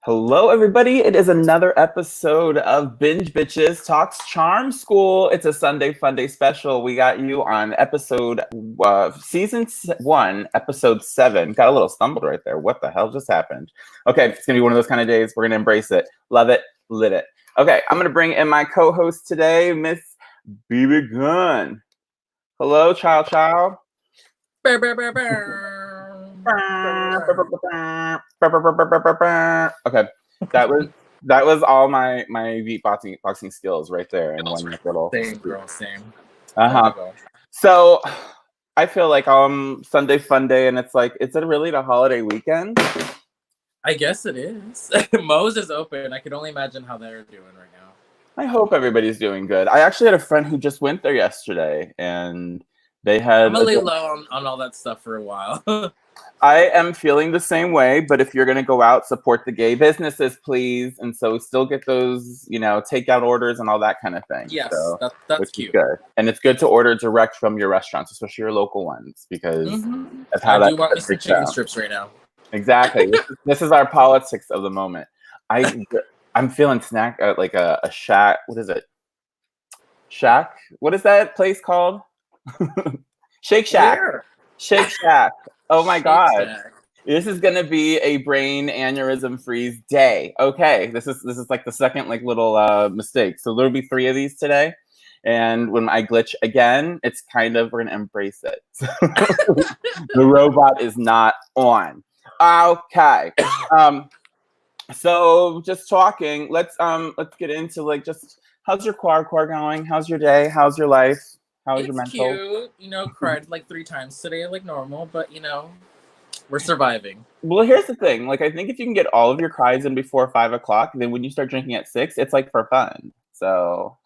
Hello, everybody. It is another episode of Binge Bitches Talks Charm School. It's a Sunday Fun Day special. We got you on season 1, episode 7. Got a little stumbled right there. What the hell just happened? Okay, it's going to be one of those kind of days. We're going to embrace it. Love it. Lit it. Okay, I'm going to bring in my co-host today, Miss BEBE Gunn. Hello, child. Burr, burr, burr, burr. Okay, that was all my beatboxing skills right there in one little. Same, girl, same. So I feel like Sunday Fun Day, and it's like, is it really the holiday weekend? I guess it is. Moe's is open. I can only imagine how they're doing right now. I hope everybody's doing good. I actually had a friend who just went there yesterday, and they had. I'm gonna lay low on all that stuff for a while. I am feeling the same way, but if you're going to go out, support the gay businesses, please. And so still get those, takeout orders and all that kind of thing. Yes, so, that's cute. Good. And it's good to order direct from your restaurants, especially your local ones, because that's how I do want me some chicken strips right now. Exactly. This is our politics of the moment. I'm feeling snack like a shack. What is it? Shack? What is that place called? Shake Shack. Where? Shake Shack. Oh my God. Shack. This is gonna be a brain aneurysm freeze day. Okay, this is like the second little mistake. So there'll be 3 of these today. And when I glitch again, it's kind of, we're gonna embrace it. The robot is not on. Okay. So just talking, let's get into just how's your core going? How's your day? How's your life? How's your mental? Cute. Cried 3 times today like normal, but we're surviving. Well, here's the thing. I think if you can get all of your cries in before 5 o'clock, then when you start drinking at 6, it's for fun. So,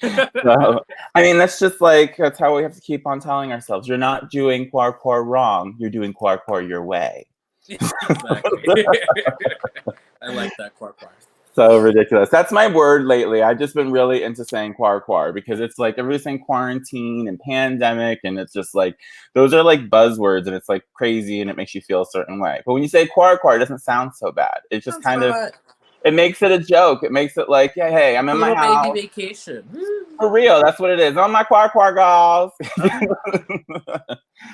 I mean, that's just that's how we have to keep on telling ourselves. You're not doing core wrong. You're doing core your way. Exactly. I like that core. So ridiculous. That's my word lately. I've just been really into saying quar because it's everybody's saying quarantine and pandemic, and it's just those are buzzwords, and it's crazy, and it makes you feel a certain way. But when you say quar, it doesn't sound so bad. It just it makes it a joke. It makes it yeah, hey, I'm in my house. Baby vacation. For real, that's what it is. On my quar girls.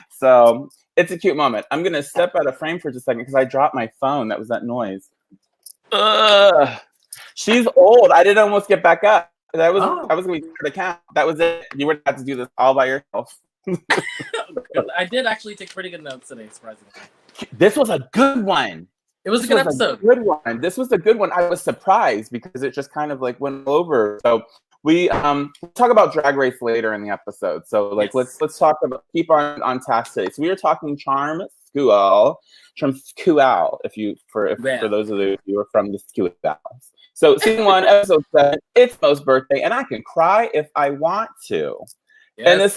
So it's a cute moment. I'm gonna step out of frame for just a second because I dropped my phone. That was that noise. She's old. I didn't almost get back up. I was gonna be the count. That was it. You would have to do this all by yourself. I did actually take pretty good notes today, surprisingly. This was a good one. It was a good episode. Good one. This was a good one. I was surprised because it just kind of went over. So we talk about Drag Race later in the episode. So yes. let's talk about keep on task today. So we are talking Charm School. For those of you who are from the School. So season 1, episode 7, it's Mo's birthday, and I can cry if I want to. Yes, and the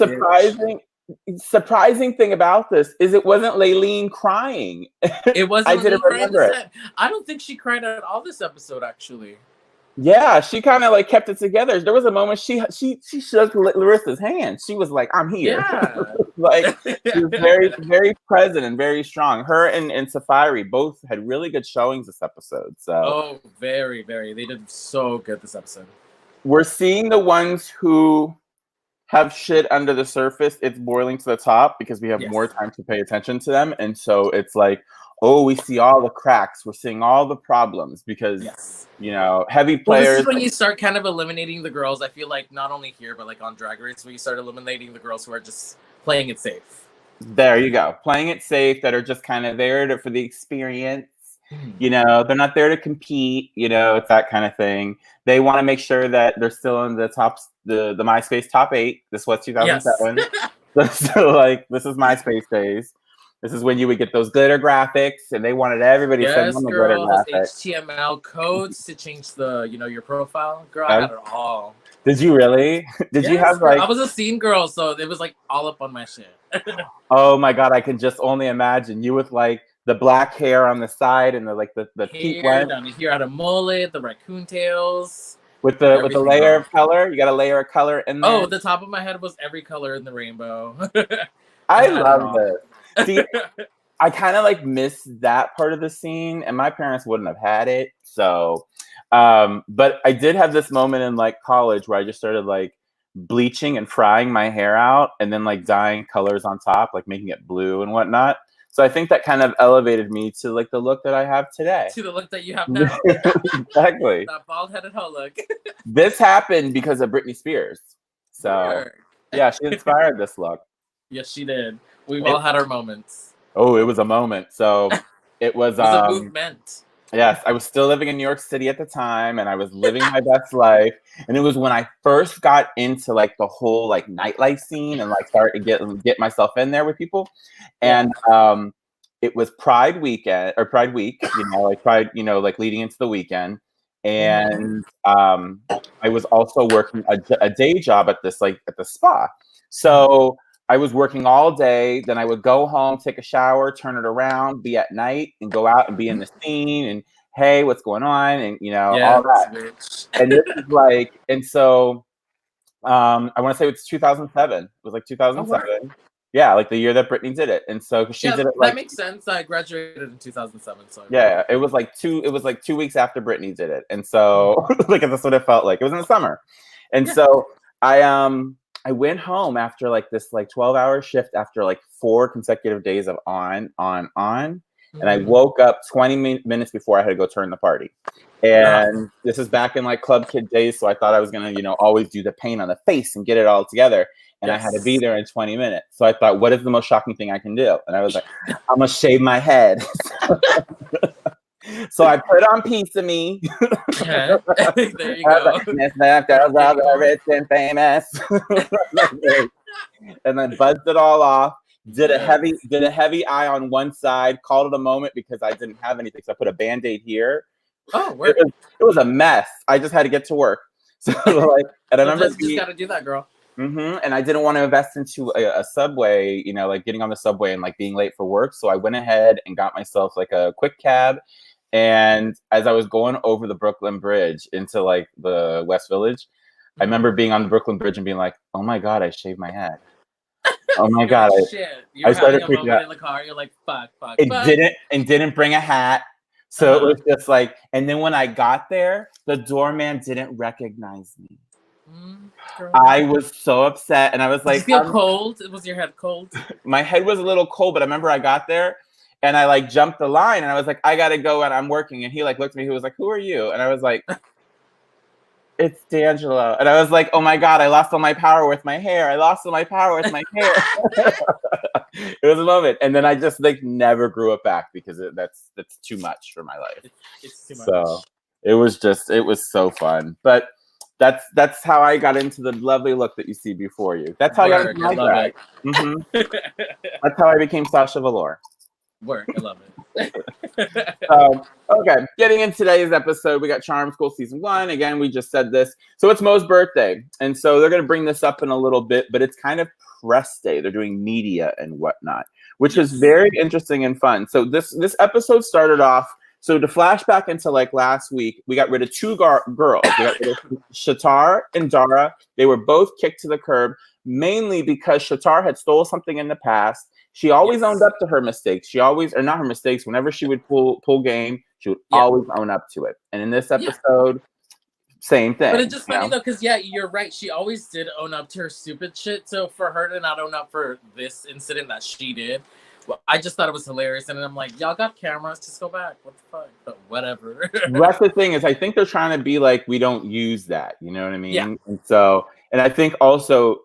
surprising thing about this is it wasn't Laylene crying. It wasn't. I didn't remember it. I don't think she cried at all this episode, actually. Yeah, she kind of kept it together. There was a moment she shook Larissa's hand. She was like, "I'm here." Yeah. She was very, very present and very strong. Her and Safari both had really good showings this episode. So very, very. They did so good this episode. We're seeing the ones who have shit under the surface. It's boiling to the top because we have more time to pay attention to them, and so it's we see all the cracks. We're seeing all the problems because, heavy players. Well, this is when you start kind of eliminating the girls. I feel not only here, but on Drag Race, where you start eliminating the girls who are just playing it safe. There you go. Playing it safe, that are just kind of there for the experience. They're not there to compete. It's that kind of thing. They want to make sure that they're still in the the MySpace top 8. This was 2007. Yes. So this is MySpace days. This is when you would get those glitter graphics, and they wanted everybody to send them the glitter graphics. HTML codes to change the, your profile. Girl, I had it all. Did you really? Did you have I was a scene girl, so it was all up on my shit. Oh my God, I can just only imagine you with the black hair on the side and the peak one down here, had a mullet, the raccoon tails. With the layer of color, you got a layer of color in there. Oh, the top of my head was every color in the rainbow. I love this. See, I kind of like miss that part of the scene, and my parents wouldn't have had it. So, but I did have this moment in like college where I just started like bleaching and frying my hair out, and then like dyeing colors on top, like making it blue and whatnot. So I think that kind of elevated me to like the look that I have today. To the look that you have now. Exactly. That bald-headed hoe look. This happened because of Britney Spears. So Sure. yeah, she inspired this look. Yes, she did. We've all had our moments. Oh, it was a moment. So it was a movement. Yes, I was still living in New York City at the time, and I was living my best life. And it was when I first got into like the whole like nightlife scene and like started to get myself in there with people. And it was Pride weekend or Pride week, like Pride, like leading into the weekend. And I was also working a day job at this like at the spa. So I was working all day, then I would go home, take a shower, turn it around, be at night, and go out and be in the scene and hey, what's going on? And all that. Bitch. And this is like, and so I want to say it's 2007. It was like 2007. Yeah, like the year that Britney did it. And so she did it like that makes sense. I graduated in 2007. So yeah, it was like 2 weeks after Britney did it. And so like that's what it felt like. It was in the summer. And so I went home after like this like 12-hour shift after like 4 consecutive days of on. And I woke up 20 minutes before I had to go turn the party. And this is back in like club kid days. So I thought I was going to, always do the paint on the face and get it all together. And I had to be there in 20 minutes. So I thought, what is the most shocking thing I can do? And I was like, I'm going to shave my head. So I put on Piece of Me. There you go. Rich and famous. And then buzzed it all off. Did a heavy eye on one side. Called it a moment because I didn't have anything. So I put a Band-Aid here. Oh, it was a mess. I just had to get to work. So like, and I remember just got to do that, girl. And I didn't want to invest into a subway, like getting on the subway and like being late for work. So I went ahead and got myself like a quick cab. And as I was going over the Brooklyn Bridge into like the West Village, I remember being on the Brooklyn Bridge and being like, "Oh my God, I shaved my head." Oh my God! I started freaking out in the car. You're like, "Fuck!" Didn't bring a hat, so it was just like. And then when I got there, the doorman didn't recognize me. I was so upset, and I was like, "Did you feel cold? Was your head cold?" My head was a little cold, but I remember I got there. And I like jumped the line and I was like, I gotta go and I'm working. And he like looked at me, he was like, who are you? And I was like, it's Dangilo. And I was like, oh my God, I lost all my power with my hair. I lost all my power with my hair. It was a moment. And then I just like never grew it back because that's too much for my life. It's too much. So it was so fun. But that's how I got into the lovely look that you see before you. That's how I got into my drag. That's how I became Sasha Velour. Work, I love it. Okay, getting in today's episode, we got Charm School Season 1. Again, we just said this. So it's Mo's birthday. And so they're going to bring this up in a little bit, but it's kind of press day. They're doing media and whatnot, which is very interesting and fun. So this episode started off, so to flashback into like last week, we got rid of 2 girls. We got rid of Shatar and Dara. They were both kicked to the curb, mainly because Shatar had stole something in the past. She always owned up to her mistakes. She always, or not her mistakes, whenever she would pull game, she would always own up to it. And in this episode, same thing. But it's just funny though, because you're right. She always did own up to her stupid shit. So for her to not own up for this incident that she did, well, I just thought it was hilarious. And I'm like, y'all got cameras, just go back. What the fuck? But whatever. That's the thing is, I think they're trying to be like, we don't use that. You know what I mean? Yeah. And so, and I think also,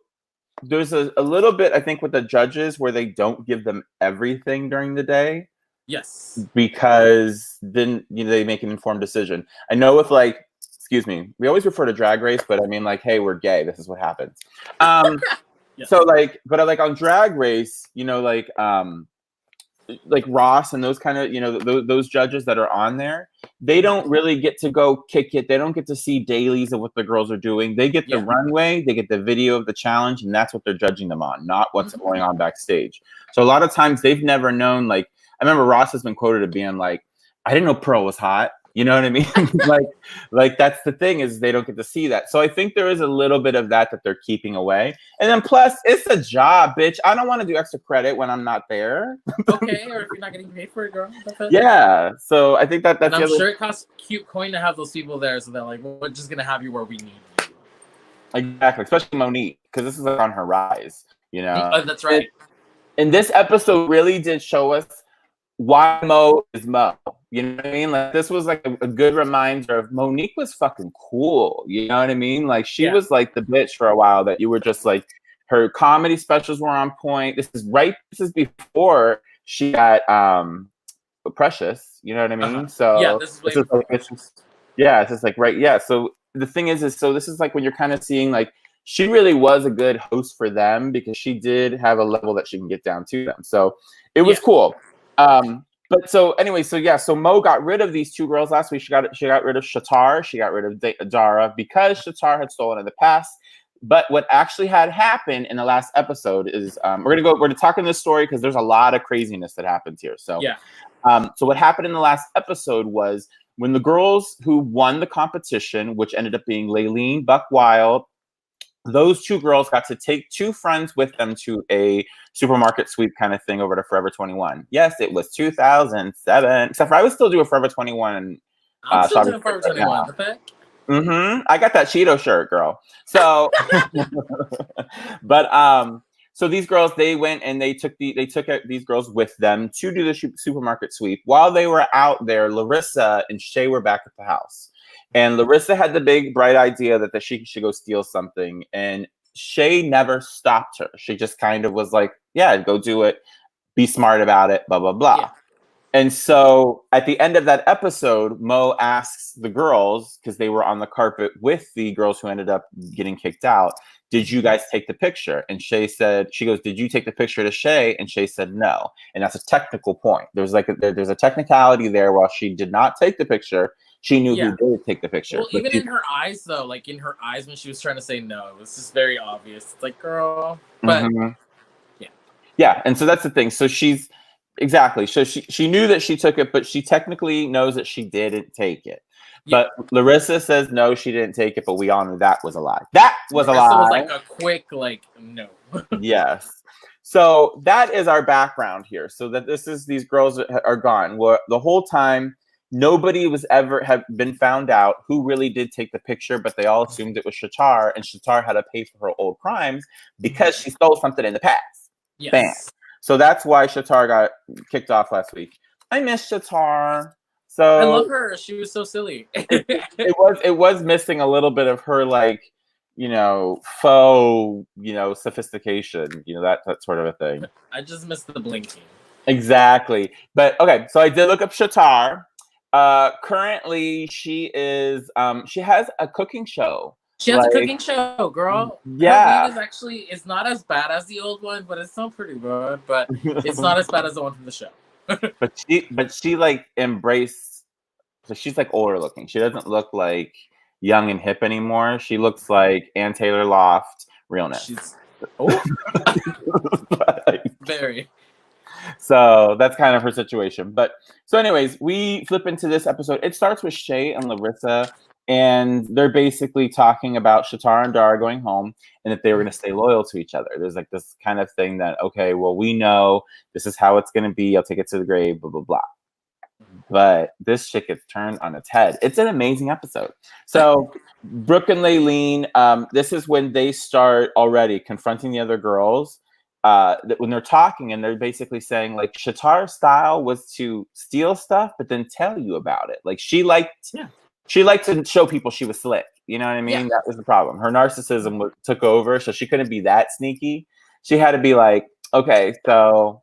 there's a little bit, I think, with the judges where they don't give them everything during the day. Yes. Because then they make an informed decision. I know with like, excuse me, we always refer to Drag Race, but I mean like, hey, we're gay. This is what happens. Yes. So like, but like on Drag Race, like Ross and those kind of, those judges that are on there, they don't really get to go kick it. They don't get to see dailies of what the girls are doing. They get the runway, they get the video of the challenge, and that's what they're judging them on, not what's going on backstage. So a lot of times they've never known, like, I remember Ross has been quoted as being like, I didn't know Pearl was hot. You know what I mean? like that's the thing, is they don't get to see that. So I think there is a little bit of that they're keeping away. And then plus, it's a job, bitch. I don't want to do extra credit when I'm not there. Okay, or if you're not getting paid for it, girl. Yeah. So I think that's and I'm sure it costs cute coin to have those people there. So they're like, we're just gonna have you where we need you. Exactly, especially Monique, because this is on her rise. You know. Oh, that's right. And this episode really did show us why Mo is Mo. You know what I mean? Like, this was like a good reminder of Monique was fucking cool. You know what I mean? Like, she was like the bitch for a while that you were just like, her comedy specials were on point. This is before she got Precious. You know what I mean? So yeah, this is way before Precious. It's just like so the thing is so this is like when you're kind of seeing like she really was a good host for them, because she did have a level that she can get down to them. So it was cool. But so anyway, so Mo got rid of these two girls last week. She got rid of Shatar. She got rid of Dara because Shatar had stolen in the past. But what actually had happened in the last episode is we're talking this story because there's a lot of craziness that happens here. So so what happened in the last episode was when the girls who won the competition, which ended up being Laylene, Buck Wild, those two girls got to take two friends with them to a supermarket sweep kind of thing over to Forever 21. Yes, it was 2007. Except for I would still do a Forever 21. I'm still doing Forever 21. I got that Cheeto shirt, girl. So, but so these girls, they went and they took these girls with them to do the supermarket sweep. While they were out there, Larissa and Shay were back at the house. And Larissa had the big, bright idea that she should go steal something. And Shay never stopped her. She just kind of was like, yeah, go do it. Be smart about it, blah, blah, blah. Yeah. And so at the end of that episode, Mo asks the girls, because they were on the carpet with the girls who ended up getting kicked out, did you guys take the picture? And she goes, did you take the picture to Shay? And Shay said no. And that's a technical point. There's a technicality there. While she did not take the picture, she knew who did take the picture. Well, even in her eyes, though, like in her eyes when she was trying to say no, it was just very obvious. It's like, girl. But yeah. And so that's the thing. So she's exactly. So she knew that she took it, but she technically knows that she didn't take it. Yeah. But Larissa says no, she didn't take it. But we all knew that was a lie. That was a lie. Was like a quick no. Yes. So that is our background here. So that these girls are gone. Well, the whole time, nobody have been found out who really did take the picture, but they all assumed it was Shatar, and Shatar had to pay for her old crimes because she stole something in the past. Yes. Bam. So that's why Shatar got kicked off last week. I miss Shatar. So I love her. She was so silly. it was missing a little bit of her, like, faux, sophistication, that sort of a thing. I just missed the blinking. Exactly. But okay, so I did look up Shatar. Currently she is she has a cooking show. She has a cooking show, girl. Yeah. Her meat it's not as bad as the old one, but it's still pretty good. But it's not as bad as the one from the show. but she like embraced, so she's like older looking. She doesn't look like young and hip anymore. She looks like Ann Taylor Loft realness. Very. So that's kind of her situation. But so anyways, we flip into this episode. It starts with Shay and Larissa, and they're basically talking about Shatar and Dara going home and that they were going to stay loyal to each other. There's like this kind of thing that, okay, well, we know this is how it's going to be. I'll take it to the grave, blah, blah, blah. But this shit gets turned on its head. It's an amazing episode. So Brooke and Laylene, this is when they start already confronting the other girls. When they're talking and they're basically saying like Shatar's style was to steal stuff, but then tell you about it. Like she liked to show people she was slick. You know what I mean? Yeah. That was the problem. Her narcissism took over, so she couldn't be that sneaky. She had to be like, okay, so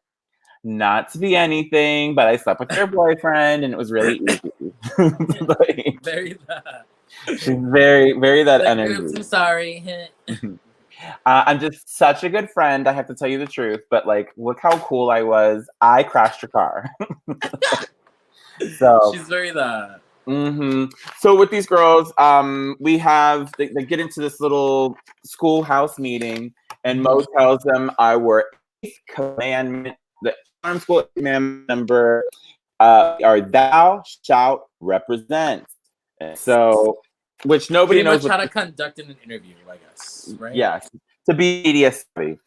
not to be anything, but I slept with your boyfriend and it was really easy. Like, very that. She's very, very that energy. I'm sorry. I'm just such a good friend. I have to tell you the truth, but like, look how cool I was. I crashed your car. So she's very that. So with these girls, we have they get into this little schoolhouse meeting, and Mo tells them our 8th commandment, the Charm School commandment number Are thou shalt represent. And so, which nobody Pretty knows much how what. to conduct an interview, I guess, right? Yes, to be media savvy.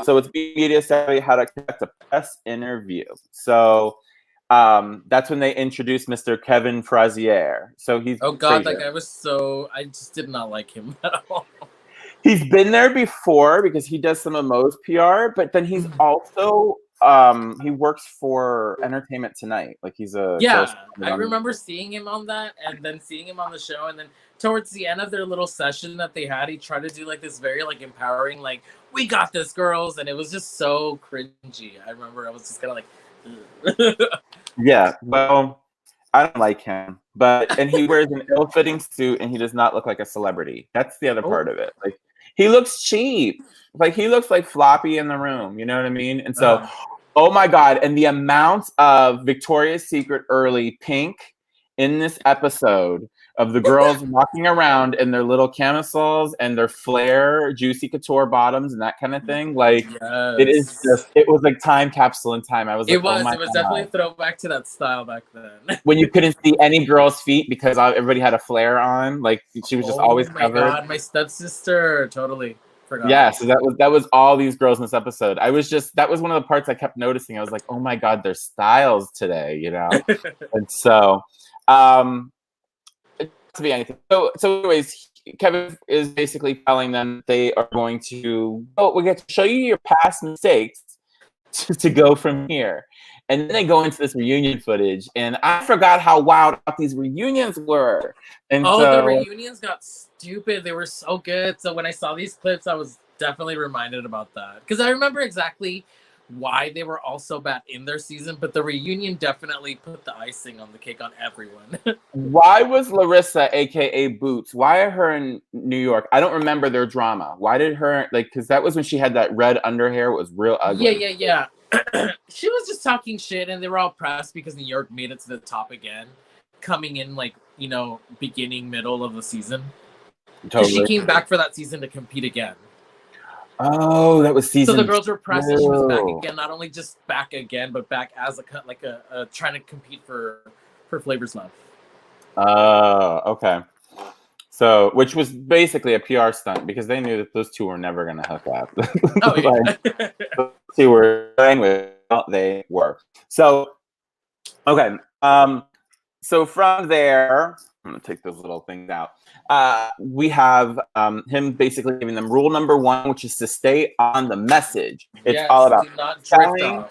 So it's be media savvy, how to conduct a press interview. So that's when they introduced Mr. Kevin Frazier. So he's Oh God, that guy was so. I just did not like him at all. He's been there before because he does some of Mo's PR, but then he's also he works for Entertainment Tonight. Like he's a Yeah, correspondent I on. remember seeing him on that, and then seeing him on the show, and then towards the end of their little session that they had, he tried to do like this very like empowering, like "We got this, girls," and it was just so cringy. I remember I was just kind of like, Yeah, well, I don't like him, and he wears an ill-fitting suit, and he does not look like a celebrity. That's the other part of it. Like he looks cheap. Like he looks like Floppy in the room. You know what I mean? And so, oh my God! And the amount of Victoria's Secret early pink in this episode of the girls walking around in their little camisoles and their flare juicy couture bottoms and that kind of thing. Like it was like time capsule in time. I was like, it was oh my God. definitely a throwback to that style back then. When you couldn't see any girl's feet because everybody had a flare on, like she was just always covered. Oh my God, my stepsister, totally forgot. Yeah, so that was all these girls in this episode. That was one of the parts I kept noticing. I was like, oh my God, their styles today, you know? And so to be anything. So anyways, Kevin is basically telling them they are going to, we get to show you your past mistakes to go from here. And then they go into this reunion footage, and I forgot how wild these reunions were. And the reunions got stupid. They were so good. So when I saw these clips, I was definitely reminded about that. Because I remember exactly why they were all so bad in their season, but the reunion definitely put the icing on the cake on everyone. Why was Larissa, aka Boots, why are her in New York? I don't remember their drama. Why did her, like, because that was when she had that red underhair, it was real ugly. Yeah. She was just talking shit, and they were all pressed because New York made it to the top again, coming in like, you know, beginning, middle of the season. Totally. She came back for that season to compete again. Oh, that was season. So the girls were pressed that she was back again, not only just back again, but back as a trying to compete for Flavor's Love. Okay. So, which was basically a PR stunt because they knew that those two were never going to hook up. Oh, yeah. Those two were anyway. They were. So, okay. So from there, I'm going to take those little things out. We have him basically giving them rule number 1, which is to stay on the message. It's all about selling.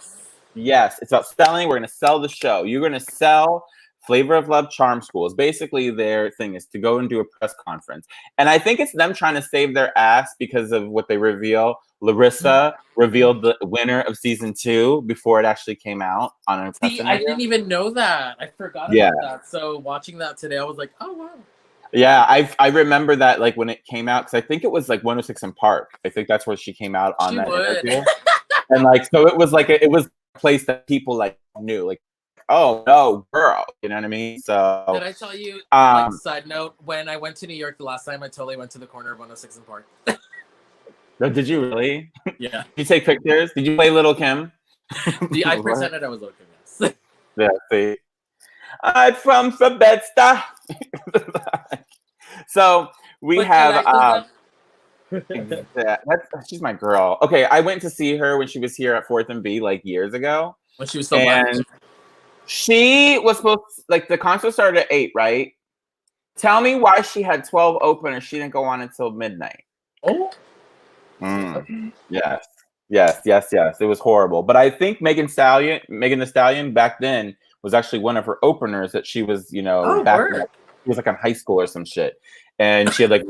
Yes, it's about selling. We're going to sell the show. You're going to sell Flavor of Love Charm School. Is basically their thing is to go and do a press conference. And I think it's them trying to save their ass because of what they reveal. Larissa revealed the winner of season 2 before it actually came out on a press interview. I didn't even know that. I forgot about that. So watching that today, I was like, oh, wow. Yeah, I remember that like when it came out because I think it was like 106 in Park. I think that's where she came out on that interview. And like so it was like it was a place that people like knew like, oh no, girl, you know what I mean? So did I tell you? Like side note, when I went to New York the last time, I totally went to the corner of 106 in Park. Did you really? Yeah. Did you take pictures? Did you play Little Kim? I pretended I was Little Kim. Yes. Yeah. See, I'm from Bed-Stuy. So we have. She's my girl. Okay, I went to see her when she was here at 4th and B like years ago. When she was still black. She was supposed to, like the concert started at 8, right? Tell me why she had 12 open and she didn't go on until midnight. Oh. Yes. It was horrible. But I think Megan Thee Stallion back then was actually one of her openers that she was, you know, she was like in high school or some shit. And she had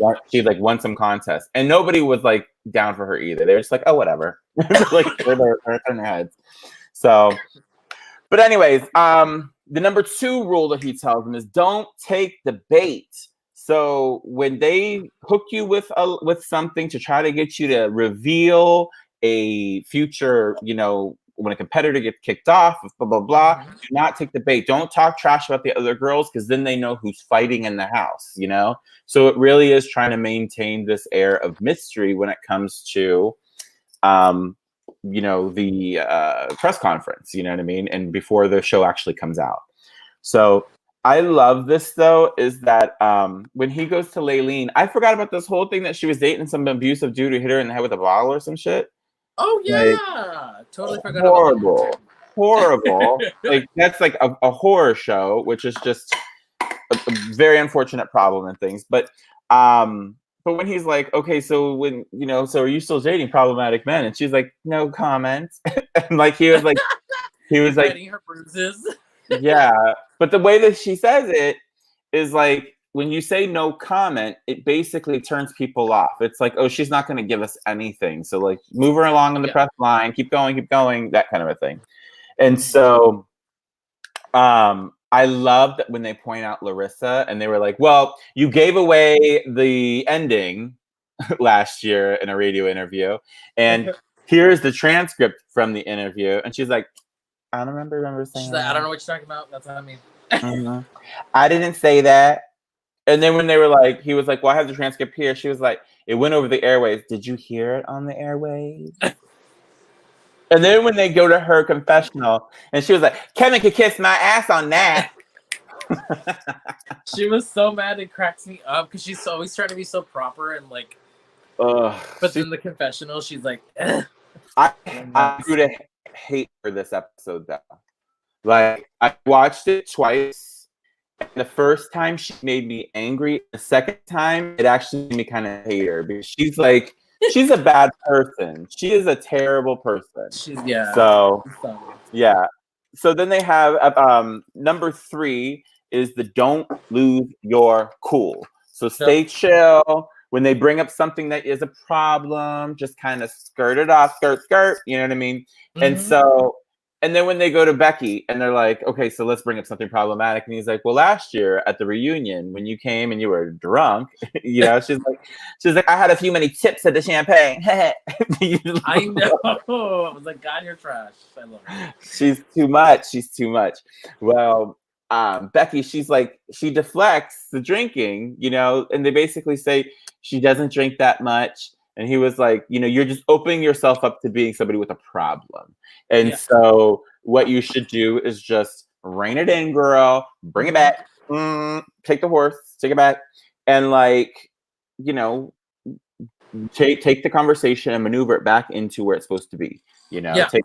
won some contest. And nobody was like down for her either. They were just like, oh, whatever. Like they're in their heads. So but anyways, the number 2 rule that he tells them is don't take the bait. So when they hook you with something to try to get you to reveal a future, you know, when a competitor gets kicked off, blah, blah, blah, do not take the bait. Don't talk trash about the other girls because then they know who's fighting in the house, you know? So it really is trying to maintain this air of mystery when it comes to the press conference, you know what I mean? And before the show actually comes out. So I love this though, is that when he goes to Laylene, I forgot about this whole thing that she was dating some abusive dude who hit her in the head with a bottle or some shit. Oh yeah, like, totally forgot about that. Horrible. Like that's like a horror show, which is just a very unfortunate problem and things. But when he's like, okay, so so are you still dating problematic men? And she's like, no comment. And like he was like Hiding her bruises. Yeah, but the way that she says it is like when you say no comment, it basically turns people off. It's like, oh, she's not going to give us anything. So like move her along in the press line, keep going, that kind of a thing. And so I love that when they point out Larissa and they were like, well, you gave away the ending last year in a radio interview. And here's the transcript from the interview. And she's like, I don't remember saying She's that. like, I don't know what you're talking about. That's what I mean. I didn't say that. And then when they were like, he was like, well, I have the transcript here. She was like, it went over the airwaves. Did you hear it on the airwaves? And then when they go to her confessional, and she was like, Kevin could kiss my ass on that. She was so mad, it cracks me up because she's always trying to be so proper and like. But in the confessional, she's like, I grew to hate for this episode though. Like I watched it twice. And the first time she made me angry. The second time it actually made me kind of hate her because she's a bad person. She is a terrible person. So then they have number 3 is the don't lose your cool. So stay chill. When they bring up something that is a problem, just kind of skirt it off, skirt, you know what I mean? Mm-hmm. And then when they go to Becky and they're like, okay, so let's bring up something problematic. And he's like, well, last year at the reunion, when you came and you were drunk, she's like, I had a few many tips at the champagne. I know. I was like, God, you're trash. I love her. She's too much. Well, Becky, she's like, she deflects the drinking, and they basically say she doesn't drink that much. And he was like, you're just opening yourself up to being somebody with a problem. And so what you should do is just rein it in, girl, bring it back, take the horse, take it back. And take the conversation and maneuver it back into where it's supposed to be. I think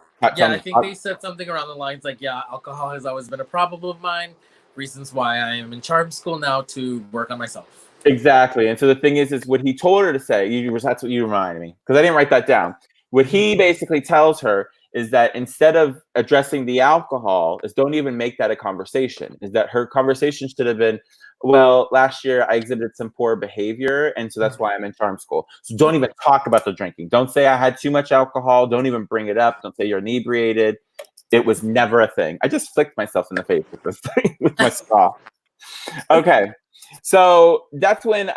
they said something around the lines like, alcohol has always been a problem of mine. Reasons why I am in charm school now to work on myself. Exactly. And so the thing is what he told her to say, that's what you reminded me, because I didn't write that down. What he basically tells her is that instead of addressing the alcohol, is don't even make that a conversation. Is that her conversation should have been, well, last year I exhibited some poor behavior, and so that's why I'm in charm school. So don't even talk about the drinking. Don't say I had too much alcohol. Don't even bring it up. Don't say you're inebriated. It was never a thing. I just flicked myself in the face with this thing, with my straw. Okay. So that's when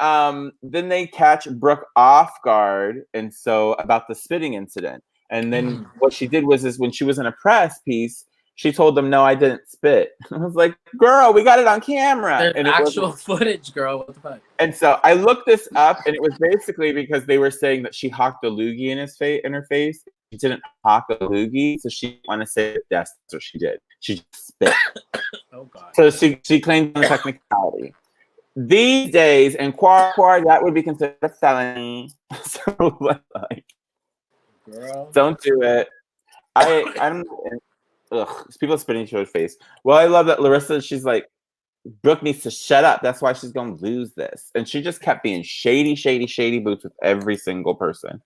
then they catch Brooke off guard, and so about the spitting incident. And then what she did is when she was in a press piece, she told them, no, I didn't spit. I was like, girl, we got it on camera. There's actual footage, girl. What the fuck? And so I looked this up, and it was basically because they were saying that she hawked a loogie in her face. She didn't hawk a loogie, so she didn't want to say that that's what she did. She just spit. Oh God. So she claimed the technicality. These days, in Quar, that would be considered a felony. So, like, girl, don't do it. I'm people spitting into her face. Well, I love that Larissa. She's like, Brooke needs to shut up. That's why she's gonna lose this. And she just kept being shady boots with every single person.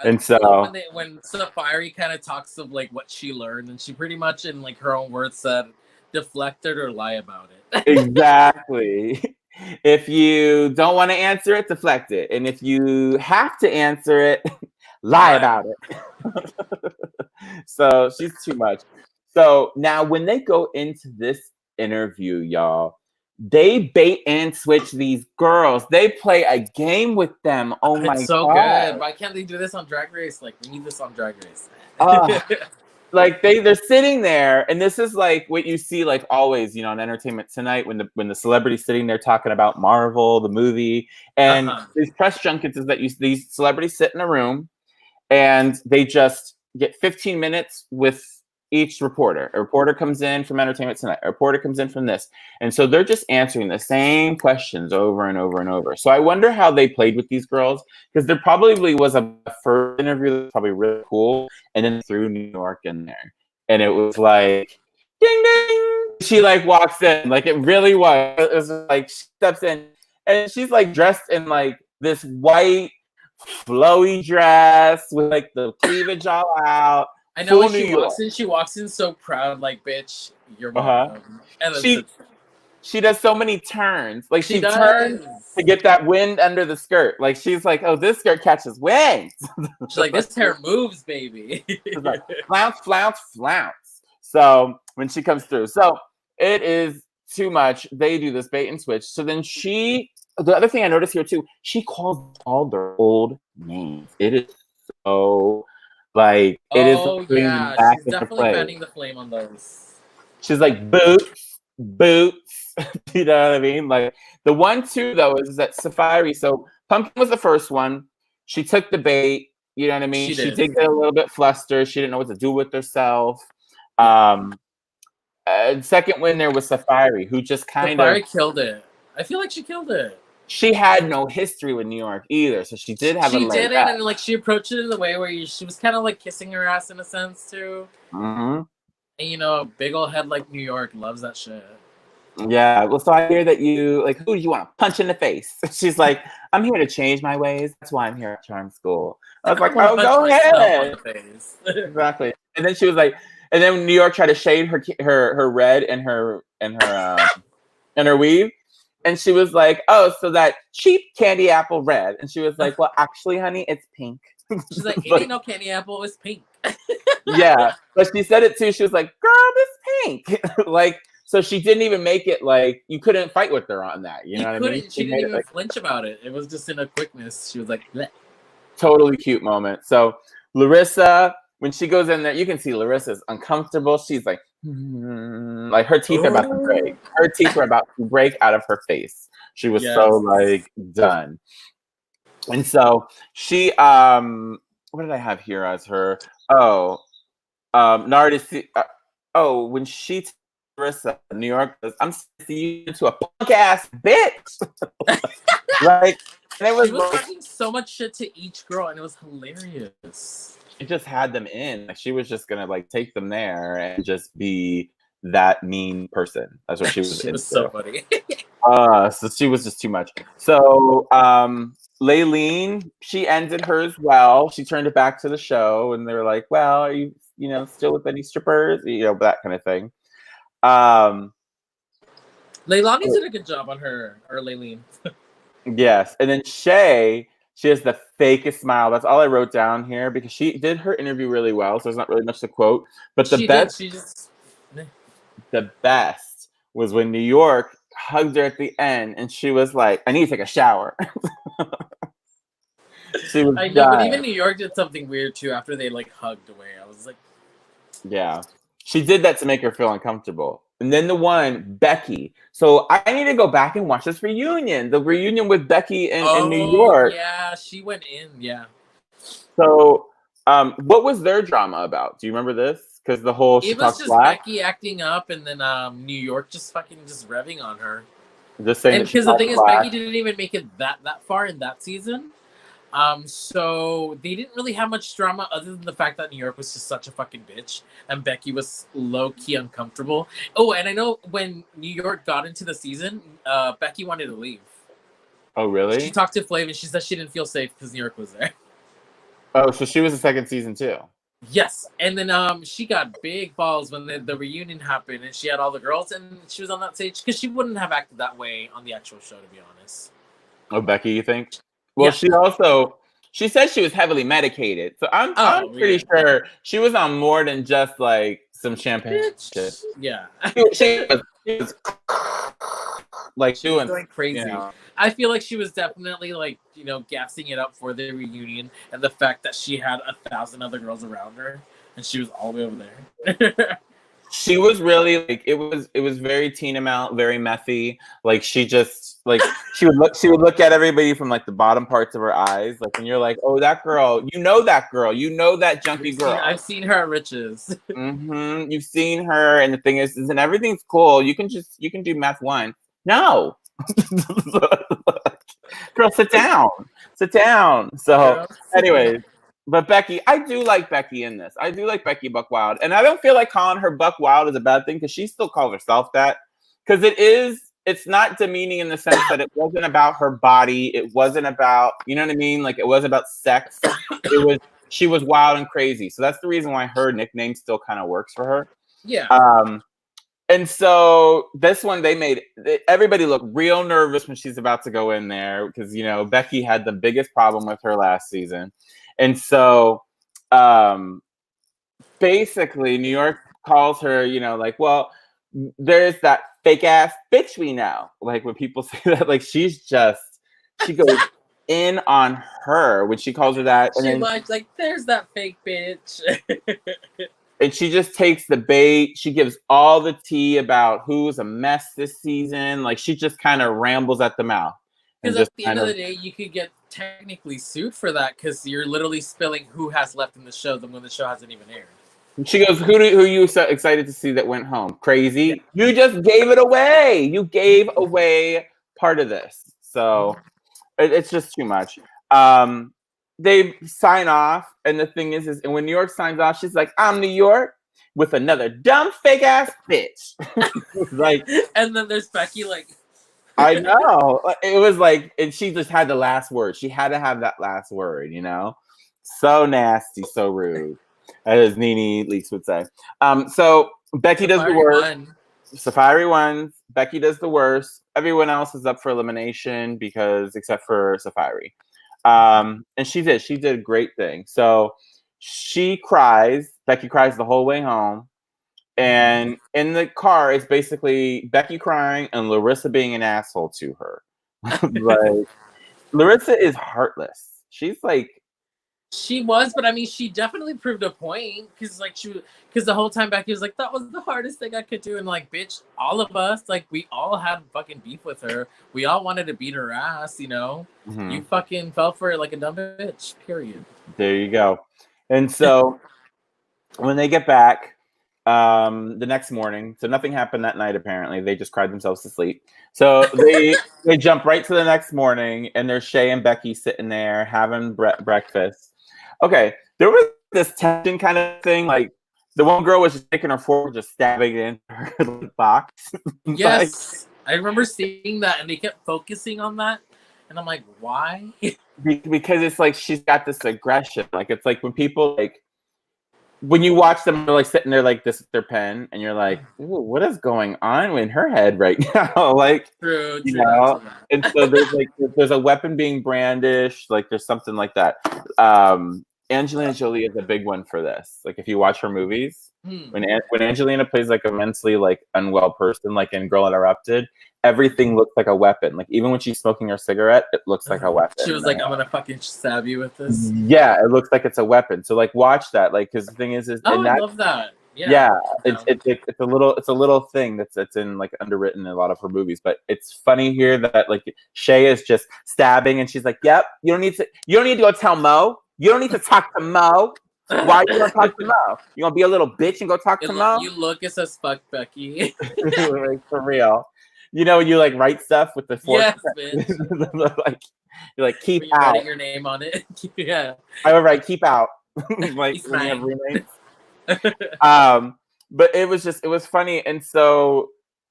And so when Safari kind of talks of like what she learned, and she pretty much in like her own words said, deflected or lie about it. Exactly. If you don't want to answer it, deflect it. And if you have to answer it, lie about it. So she's too much. So now when they go into this interview, y'all, they bait and switch these girls. They play a game with them. Oh my God. It's so good. Why can't they do this on Drag Race? Like, we need this on Drag Race. Like they're sitting there, and this is like what you see like always, on Entertainment Tonight when the celebrity's sitting there talking about Marvel, the movie, and these press junkets is that these celebrities sit in a room and they just get 15 minutes with each reporter. A reporter comes in from Entertainment Tonight. A reporter comes in from this. And so they're just answering the same questions over and over and over. So I wonder how they played with these girls, because there probably was a first interview that was probably really cool, and then threw New York in there. And it was like, ding, ding. She like walks in. Like, it really was. It was like, she steps in, and she's like dressed in like this white flowy dress with like the cleavage all out. I know when she walks in so proud, like, bitch, you're welcome. And then she does so many turns. Like, she does. turns to get that wind under the skirt. Like, she's like, oh, this skirt catches wind. She's like, this hair moves, baby. She's like, flounce, flounce, flounce. So when she comes through. So it is too much. They do this bait and switch. So then the other thing I noticed here too, she calls all their old names. It is so like, it is. Oh yeah, she's definitely fanning the flame on those. She's like, boots. You know what I mean? Like, the one too though is that Safari. So Pumpkin was the first one. She took the bait. You know what I mean? She did get a little bit flustered. She didn't know what to do with herself. Second winner was Safari, who just Safari killed it. I feel like she killed it. She had no history with New York either, so she did have. She did it, and like she approached it in the way where she was kind of like kissing her ass in a sense too. Mm-hmm. And you know, a big old head like New York loves that shit. Yeah, well, so I hear that you like, who do you want to punch in the face? She's like, I'm here to change my ways. That's why I'm here at Charm School. I was like, oh, go ahead. Exactly. And then she was like, and then New York tried to shade her red and her weave. And she was like, oh, so that cheap candy apple red. And she was like, well, actually, honey, it's pink. She's like, it ain't no candy apple, it's pink. Yeah. But she said it too. She was like, girl, it's pink. Like, so she didn't even make it like, you couldn't fight with her on that. You know what I mean? She didn't even flinch about it. It was just in a quickness. She was like, bleh. Totally cute moment. So Larissa, when she goes in there, you can see Larissa's uncomfortable. She's like her teeth are about to break. Her teeth were about to break out of her face. She was so like done. And so she, what did I have here as her? Oh, Nardis. When she Larissa, New York goes, I'm seeing you into a punk ass bitch. Like, and it was, she was talking so much shit to each girl, and it was hilarious. She just had them in. Like, she was just gonna like take them there and just be that mean person. That's what she was. She was so funny. So she was just too much. So Laylene, she ended hers well. She turned it back to the show, and they were like, "Well, are you still with any strippers? That kind of thing." Leilani did a good job on her, or Laylene. Yes, and then Shay. She has the fakest smile. That's all I wrote down here because she did her interview really well, so there's not really much to quote. But the best was when New York hugged her at the end, and she was like, "I need to take a shower." She was. I know, but even New York did something weird too after they like hugged away. I was like, "Yeah." She did that to make her feel uncomfortable. And then the one, Becky. So I need to go back and watch this reunion. The reunion with Becky in New York. Yeah, she went in. Yeah. So what was their drama about? Do you remember this? Because the whole it was just Becky acting up, and then New York just revving on her. Just saying. Because the thing is, Becky didn't even make it that far in that season. So they didn't really have much drama other than the fact that New York was just such a fucking bitch and Becky was low-key uncomfortable. Oh, and I know when New York got into the season, Becky wanted to leave. Oh, really? She talked to Flav and she said she didn't feel safe because New York was there. Oh, so she was the second season too? Yes. And then she got big balls when the reunion happened and she had all the girls and she was on that stage because she wouldn't have acted that way on the actual show, to be honest. Oh, Becky, you think? Well, yeah. She said she was heavily medicated. So I'm pretty sure she was on more than just like some champagne. Yeah. She was like she was going crazy. I feel like she was definitely like, gassing it up for the reunion and the fact that she had 1,000 other girls around her and she was all the way over there. She was really like it was very Tina Mount, very methy. Like she just like she would look at everybody from like the bottom parts of her eyes, like, and you're like, oh, that girl, that girl, that junkie girl. I've seen her at Riches. You've seen her, and the thing is, and everything's cool. You can do meth once. No, girl, sit down. So, anyways. But Becky, I do like Becky in this. I do like Becky Buck Wild. And I don't feel like calling her Buck Wild is a bad thing because she still calls herself that. Because it's not demeaning in the sense that it wasn't about her body. It wasn't about, you know what I mean? Like, it was about sex. She was wild and crazy. So that's the reason why her nickname still kind of works for her. Yeah. And so this one, they made everybody look real nervous when she's about to go in there because, you know, Becky had the biggest problem with her last season. And so basically New York calls her, you know, like, well, there's that fake ass bitch we know. Like when people say that, like she goes in on her when she calls her that. And then, like, there's that fake bitch. And she just takes the bait. She gives all the tea about who's a mess this season. Like she just kind of rambles at the mouth. Because at the end of the day, you could get technically sued for that because you're literally spilling who has left in the show when the show hasn't even aired. And she goes, who are you so excited to see that went home? Crazy. Yeah. You just gave it away. You gave away part of this. So it's just too much. They sign off, and the thing is and when New York signs off, she's like, I'm New York with another dumb fake ass bitch. Like, and then there's Becky like, I know. It was like, and she just had the last word. She had to have that last word, you know? So nasty, so rude, as Nene Leakes would say. So Becky does the worst. Safari won. Becky does the worst. Everyone else is up for elimination except for Safari. And she did a great thing. So Becky cries the whole way home. And in the car, it's basically Becky crying and Larissa being an asshole to her. Like, Larissa is heartless. She's like, she was, but I mean, she definitely proved a point because the whole time Becky was like, that was the hardest thing I could do, and like, bitch, all of us, like, we all had fucking beef with her. We all wanted to beat her ass, you know. Mm-hmm. You fucking fell for it like a dumb bitch. Period. There you go. And so when they get back the next morning, so nothing happened that night. Apparently, they just cried themselves to sleep. So they jump right to the next morning, and there's Shay and Becky sitting there having breakfast. Okay, there was this tension kind of thing. Like the one girl was just taking her fork, just stabbing it in her box. Yes, I remember seeing that, and they kept focusing on that, and I'm like, why? Because it's like she's got this aggression. Like it's like when people like. When you watch them, they're like sitting there like this with their pen, and you're like, ooh, what is going on in her head right now? Like, true, you know? And so there's a weapon being brandished, like there's something like that. Angelina Jolie is a big one for this. Like if you watch her movies, when Angelina plays like a mentally like unwell person, like in Girl Interrupted, everything looks like a weapon. Like even when she's smoking her cigarette, it looks like a weapon. She was like, I'm gonna fucking stab you with this. Yeah, it looks like it's a weapon. So like watch that. Like because the thing is I love that. Yeah, it's a little thing that's in like underwritten in a lot of her movies. But it's funny here that like Shay is just stabbing and she's like, yep, you don't need to go tell Mo. You don't need to talk to Mo. Why are you gonna talk to Mo? You gonna be a little bitch and go talk to Mo? You look as fuck, Becky. Like, for real. You know, you like write stuff with the fork. Yes, bitch. Like you're like keep out. Writing your name on it. Yeah. I would write keep out. Like when you have roommates. But it was funny, and so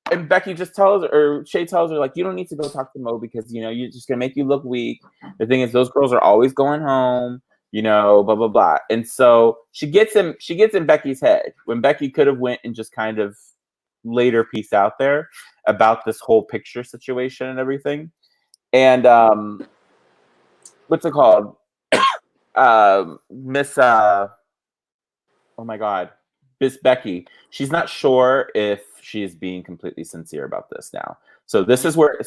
Becky just tells her, or Shay tells her, like, you don't need to go talk to Mo because you know you're just gonna make you look weak. The thing is, those girls are always going home. You know, blah blah blah. And so she gets in Becky's head when Becky could have went and just kind of laid her piece out there about this whole picture situation and everything. And what's it called? Miss oh my God, Miss Becky. She's not sure if she is being completely sincere about this now. So this is where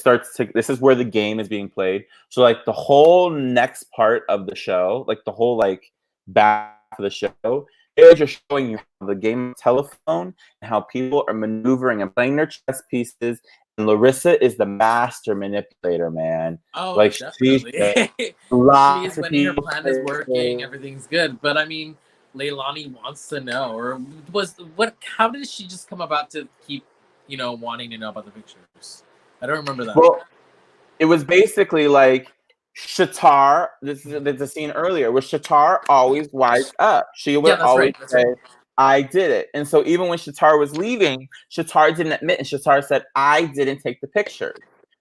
this is where the game is being played. So like the whole next part of the show, like the whole like back of the show, They're just showing you how the game of telephone and how people are maneuvering and playing their chess pieces. And Larissa is the master manipulator, man. Oh, Like she's definitely. lots She's of winning. Her people. plan is working. Everything's good. But I mean, Leilani wants to know, or was what? How did she just come about to keep, wanting to know about the pictures? I don't remember that. Well, it was basically like Shatar. This is the scene earlier where Shatar always wised up. She would That's always right. That's say, right. I did it. And so even when Shatar was leaving, Shatar didn't admit, and Shatar said, I didn't take the picture.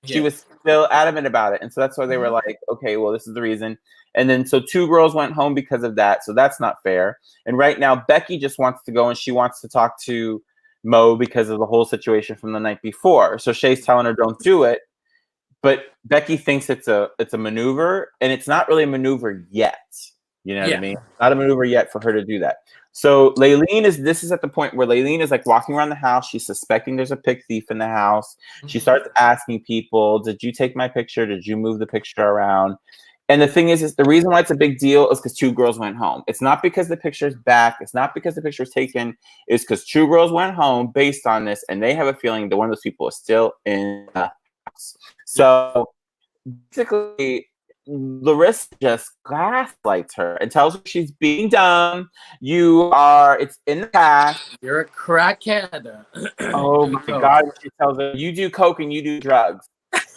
She was still adamant about it. And so that's why they were like, okay, well, this is the reason. And then so 2 girls went home because of that. So that's not fair. And right now, Becky just wants to go and she wants to talk to Mo because of the whole situation from the night before. So Shay's telling her, don't do it. But Becky thinks it's a maneuver, and it's not really a maneuver yet. You know what I mean? Not a maneuver yet for her to do that. So this is at the point where Laylene is like walking around the house. She's suspecting there's a pick thief in the house. She starts asking people, did you take my picture? Did you move the picture around? And the thing is the reason why it's a big deal is because 2 girls went home. It's not because the picture's back. It's not because the picture's taken. It's because 2 girls went home based on this, and they have a feeling that one of those people is still in the house. So basically, Larissa just gaslights her and tells her she's being dumb. It's in the past. You're a crackhead. Oh my God. She tells her, you do coke and you do drugs.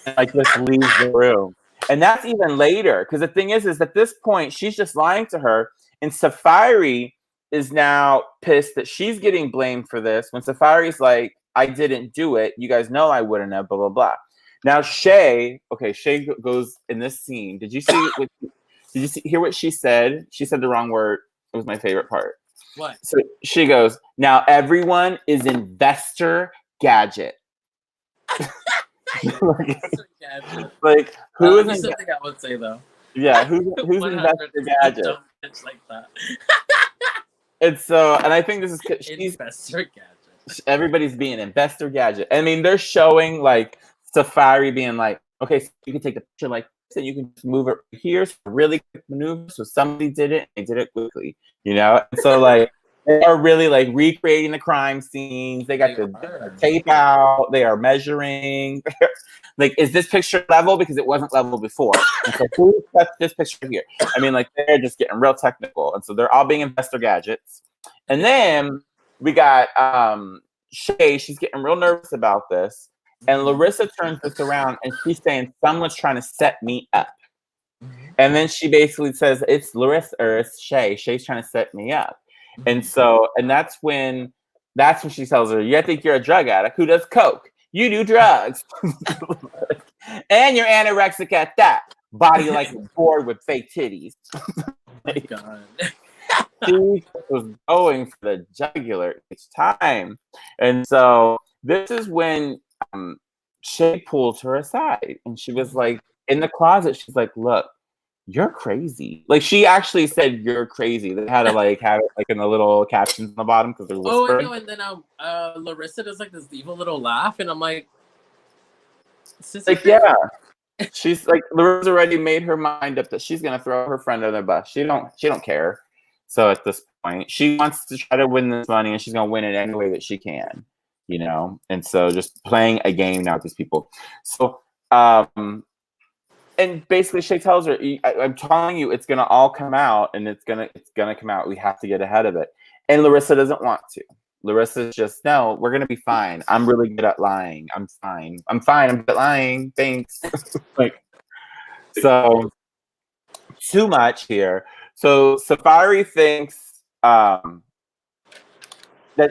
And like just leaves the room. And that's even later. Because the thing is at this point, she's just lying to her. And Safari is now pissed that she's getting blamed for this. When Safari's like, I didn't do it. You guys know I wouldn't have, blah, blah, blah. Now Shay goes in this scene. Did you hear what she said? She said the wrong word. It was my favorite part. What? So she goes, now everyone is Investor Gadget. Like who is something I would say though. Yeah, who's Investor Gadget? Like that. And I think this is she's Investor Gadget. Everybody's being Investor Gadget. I mean, they're showing like Safari being like, okay, so you can take the picture like this and you can just move it here. So really quick maneuver. So somebody did it, and they did it quickly, And so like they are really like recreating the crime scenes. They got the tape out. They are measuring. Like, is this picture level? Because it wasn't level before. And so who touched this picture here? I mean, like they're just getting real technical. And so they're all being Investor Gadgets. And then we got Shay. She's getting real nervous about this. And Larissa turns this around and she's saying, someone's trying to set me up. And then she basically says, it's Larissa or it's Shay. Shay's trying to set me up. And so, and that's when she tells her, you think you're a drug addict who does coke. You do drugs. And you're anorexic at that. Body like a board with fake titties. My God. She was going for the jugular each time. And so this is when Shay pulls her aside. And she was like, in the closet, she's like, look, you're crazy. Like she actually said, you're crazy. They had to like have it like in the little captions on the bottom because they're whispering. Oh, and then Larissa does like this evil little laugh, and I'm like, yeah. She's like, Larissa already made her mind up that she's gonna throw her friend under the bus. She don't care. So at this point, she wants to try to win this money, and she's gonna win it any way that she can, And so just playing a game now with these people. So and basically, Shay tells her, "I'm telling you, it's gonna all come out, and it's gonna come out. We have to get ahead of it." And Larissa doesn't want to. Larissa's just, no, we're gonna be fine. I'm really good at lying. I'm fine. I'm good at lying. Thanks. Like, so too much here. So Safari thinks that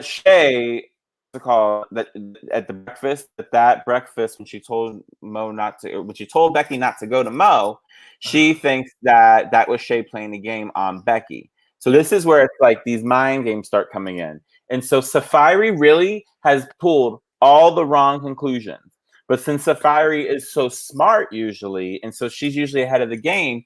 Shay. That at the breakfast, that breakfast when she told Becky not to go to Mo, she thinks that was Shay playing the game on Becky. So this is where it's like these mind games start coming in. And so Safari really has pulled all the wrong conclusions. But since Safari is so smart usually, and so she's usually ahead of the game,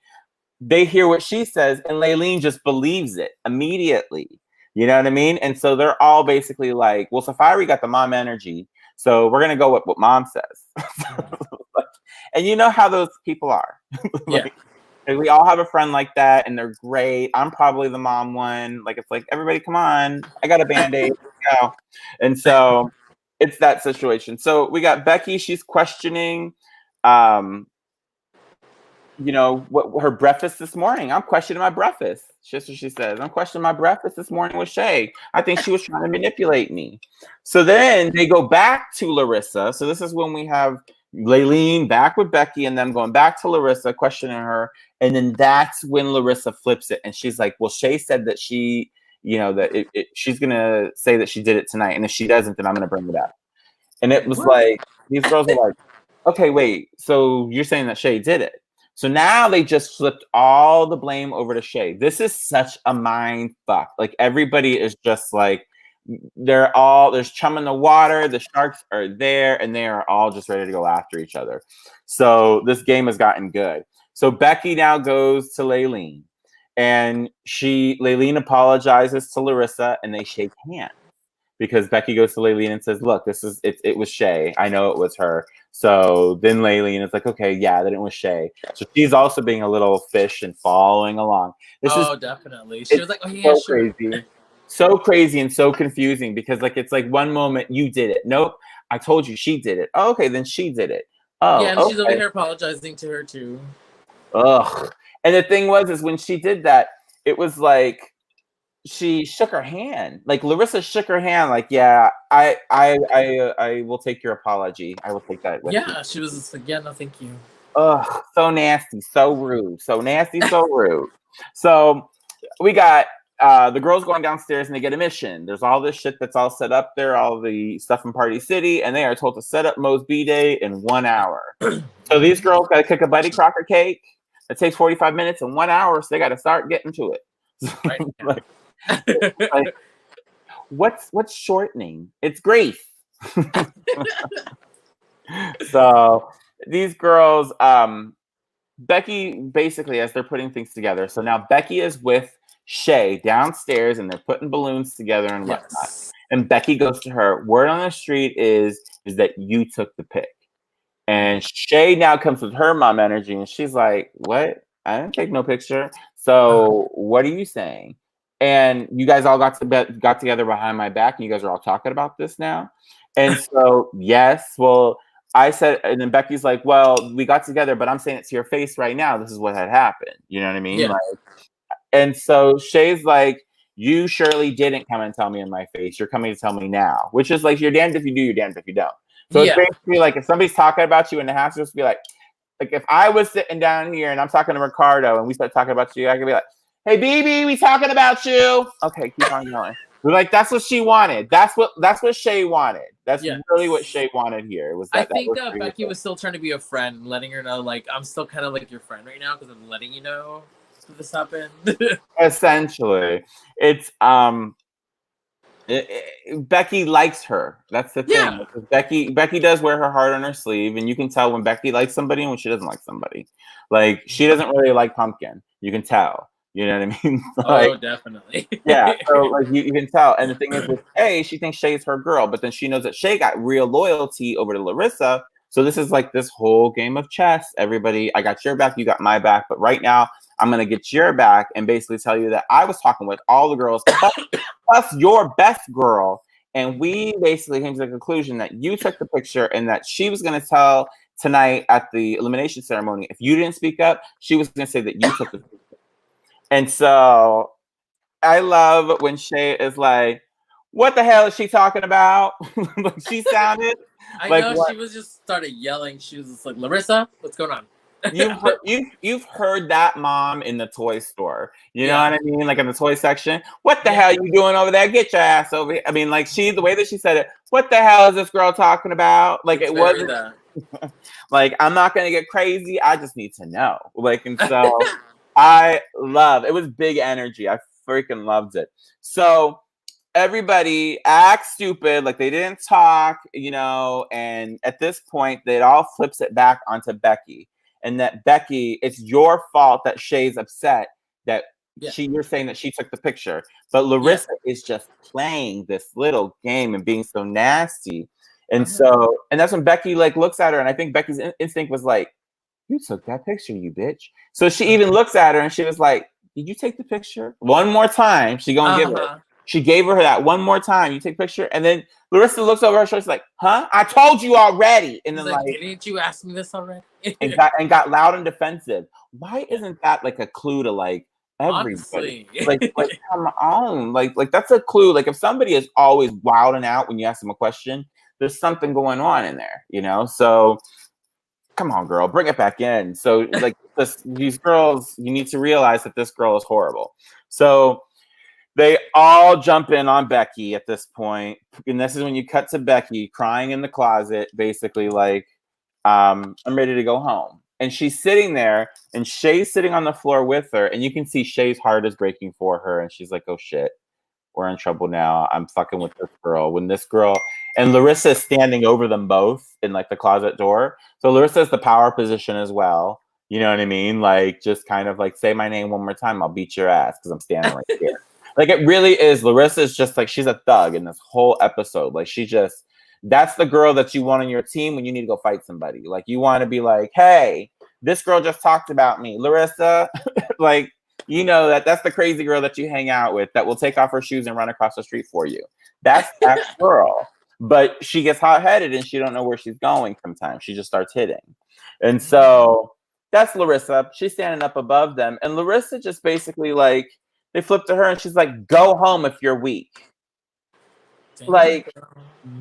they hear what she says and Laylene just believes it immediately. You know what I mean? And so they're all basically like, well, Safari got the mom energy, so we're going to go with what mom says. And you know how those people are. Yeah. Like, we all have a friend like that, and they're great. I'm probably the mom one. Like, it's like, everybody, come on. I got a Band-Aid. Let's go. And so it's that situation. So we got Becky. She's questioning, you know, what her breakfast this morning. I'm questioning my breakfast. Just what she says. I'm questioning my breakfast this morning with Shay. I think she was trying to manipulate me. So then they go back to Larissa. So this is when we have Laylene back with Becky and them going back to Larissa, questioning her. And then that's when Larissa flips it. And she's like, well, Shay said that she, you know, that she's going to say that she did it tonight. And if she doesn't, then I'm going to bring it up. And it was like, these girls are like, okay, wait, so you're saying that Shay did it. So now they just flipped all the blame over to Shay. This is such a mind fuck. Like, everybody is just like, there's chum in the water. The sharks are there and they are all just ready to go after each other. So this game has gotten good. So Becky now goes to Laylene, and Laylene apologizes to Larissa, and they shake hands. Because Becky goes to Laylene and says, look, it was Shay. I know it was her. So then Laylene is like, okay, yeah, then it was Shay. So she's also being a little fish and following along. Definitely. She was like, oh, yeah, so sure. Crazy. So crazy and so confusing, because like, it's like one moment you did it. Nope, I told you she did it. Oh, okay, then she did it. Oh, yeah, and okay. she's over here apologizing to her too. Ugh. And the thing is when she did that, it was like, she shook her hand. Like, Larissa shook her hand. Like, yeah, I will take your apology. I will take that. Yeah, she was just like, yeah, no, thank you. Ugh, so nasty, so rude, so nasty, so rude. So we got the girls going downstairs and they get a mission. There's all this shit that's all set up there, all the stuff in Party City, and they are told to set up Mo's B-Day in 1 hour. So these girls got to cook a Buddy Crocker cake. It takes 45 minutes and 1 hour, so they got to start getting to it. Right. Like, what's shortening? It's Grace. So these girls, Becky, basically, as they're putting things together. So now Becky is with Shay downstairs, and they're putting balloons together and whatnot. Yes. And Becky goes to her. Word on the street is that you took the pic. And Shay now comes with her mom energy, and she's like, "What? I didn't take no picture. So what are you saying?" And you guys all got together behind my back, and you guys are all talking about this now. And so, yes, well, I said, and then Becky's like, well, we got together, but I'm saying it to your face right now. This is what had happened. You know what I mean? Yeah. Like, and so Shay's like, you surely didn't come and tell me in my face. You're coming to tell me now, which is like, you're damned if you do, you're damned if you don't. So it's basically like, if somebody's talking about you in the house, just be like if I was sitting down here and I'm talking to Ricardo and we start talking about you, I could be like, hey, BB, we talking about you. Okay, keep on going. We're like, that's what she wanted. That's what Shay wanted. That's really what Shay wanted here. It was that, I think Becky was still trying to be a friend, letting her know, like, I'm still kind of like your friend right now because I'm letting you know that this happened. Essentially, it's Becky likes her. That's the thing. Yeah. Becky does wear her heart on her sleeve, and you can tell when Becky likes somebody and when she doesn't like somebody. Like, she doesn't really like Pumpkin. You can tell. You know what I mean? Like, definitely. Yeah. So like you can tell. And the thing is with Shay, she thinks Shay's her girl, but then she knows that Shay got real loyalty over to Larissa. So this is like this whole game of chess. Everybody, I got your back, you got my back. But right now, I'm going to get your back and basically tell you that I was talking with all the girls, plus your best girl. And we basically came to the conclusion that you took the picture and that she was going to tell tonight at the elimination ceremony. If you didn't speak up, she was going to say that you took the picture. And so I love when Shay is like, what the hell is she talking about? Like, she sounded I like know what? She was just started yelling. She was just like, Larissa, what's going on? You've heard that mom in the toy store. You know what I mean? Like in the toy section. What the hell are you doing over there? Get your ass over here. I mean, like, the way that she said it, what the hell is this girl talking about? Like, it wasn't like, I'm not gonna get crazy. I just need to know. Like, and so I love it. Was big energy. I freaking loved it. So everybody acts stupid, like they didn't talk, you know, and at this point, it all flips it back onto Becky. And that Becky, it's your fault that Shay's upset that you're saying that she took the picture. But Larissa is just playing this little game and being so nasty. And so, and that's when Becky like looks at her, and I think Becky's instinct was like, You took that picture, you bitch. So she even looks at her and she was like, did you take the picture? One more time. She gonna give it. She gave her that one more time. You take a picture. And then Larissa looks over her shoulder. She's like, huh? I told you already. And then like, didn't you ask me this already? and got loud and defensive. Why isn't that like a clue to like everybody? Like come on. Like that's a clue. Like if somebody is always wilding out when you ask them a question, there's something going on in there, you know? So come on, girl, bring it back in. So like these girls, you need to realize that this girl is horrible. So they all jump in on Becky at this point. And this is when you cut to Becky crying in the closet, basically like, I'm ready to go home. And she's sitting there and Shay's sitting on the floor with her. And you can see Shay's heart is breaking for her. And she's like, oh shit, we're in trouble now. I'm fucking with this girl. When this girl and Larissa is standing over them both in like the closet door. So Larissa's the power position as well. You know what I mean? Like just kind of like say my name one more time. I'll beat your ass because I'm standing right here. Like it really is. Larissa's just like, she's a thug in this whole episode. Like that's the girl that you want on your team when you need to go fight somebody. Like you want to be like, hey, this girl just talked about me. Larissa, like, you know that's the crazy girl that you hang out with that will take off her shoes and run across the street for you. That's that girl. But she gets hot-headed and she don't know where she's going sometimes. She just starts hitting. And so that's Larissa. She's standing up above them. And Larissa just basically like, they flip to her and she's like, go home if you're weak. Damn. Like,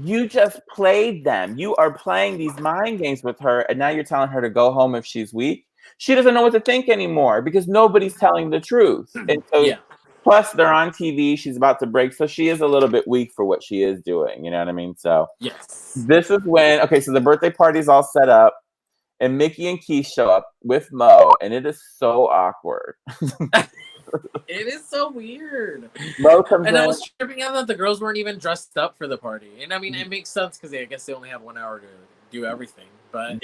you just played them. You are playing these mind games with her. And now you're telling her to go home if she's weak. She doesn't know what to think anymore because nobody's telling the truth. And so, plus they're on TV. She's about to break. So she is a little bit weak for what she is doing. You know what I mean? So this is when, okay, so the birthday party's all set up. And Mickey and Keith show up with Mo. And it is so awkward. It is so weird. Mo comes in. I was tripping out that the girls weren't even dressed up for the party. And I mean, it makes sense because I guess they only have 1 hour to do everything. But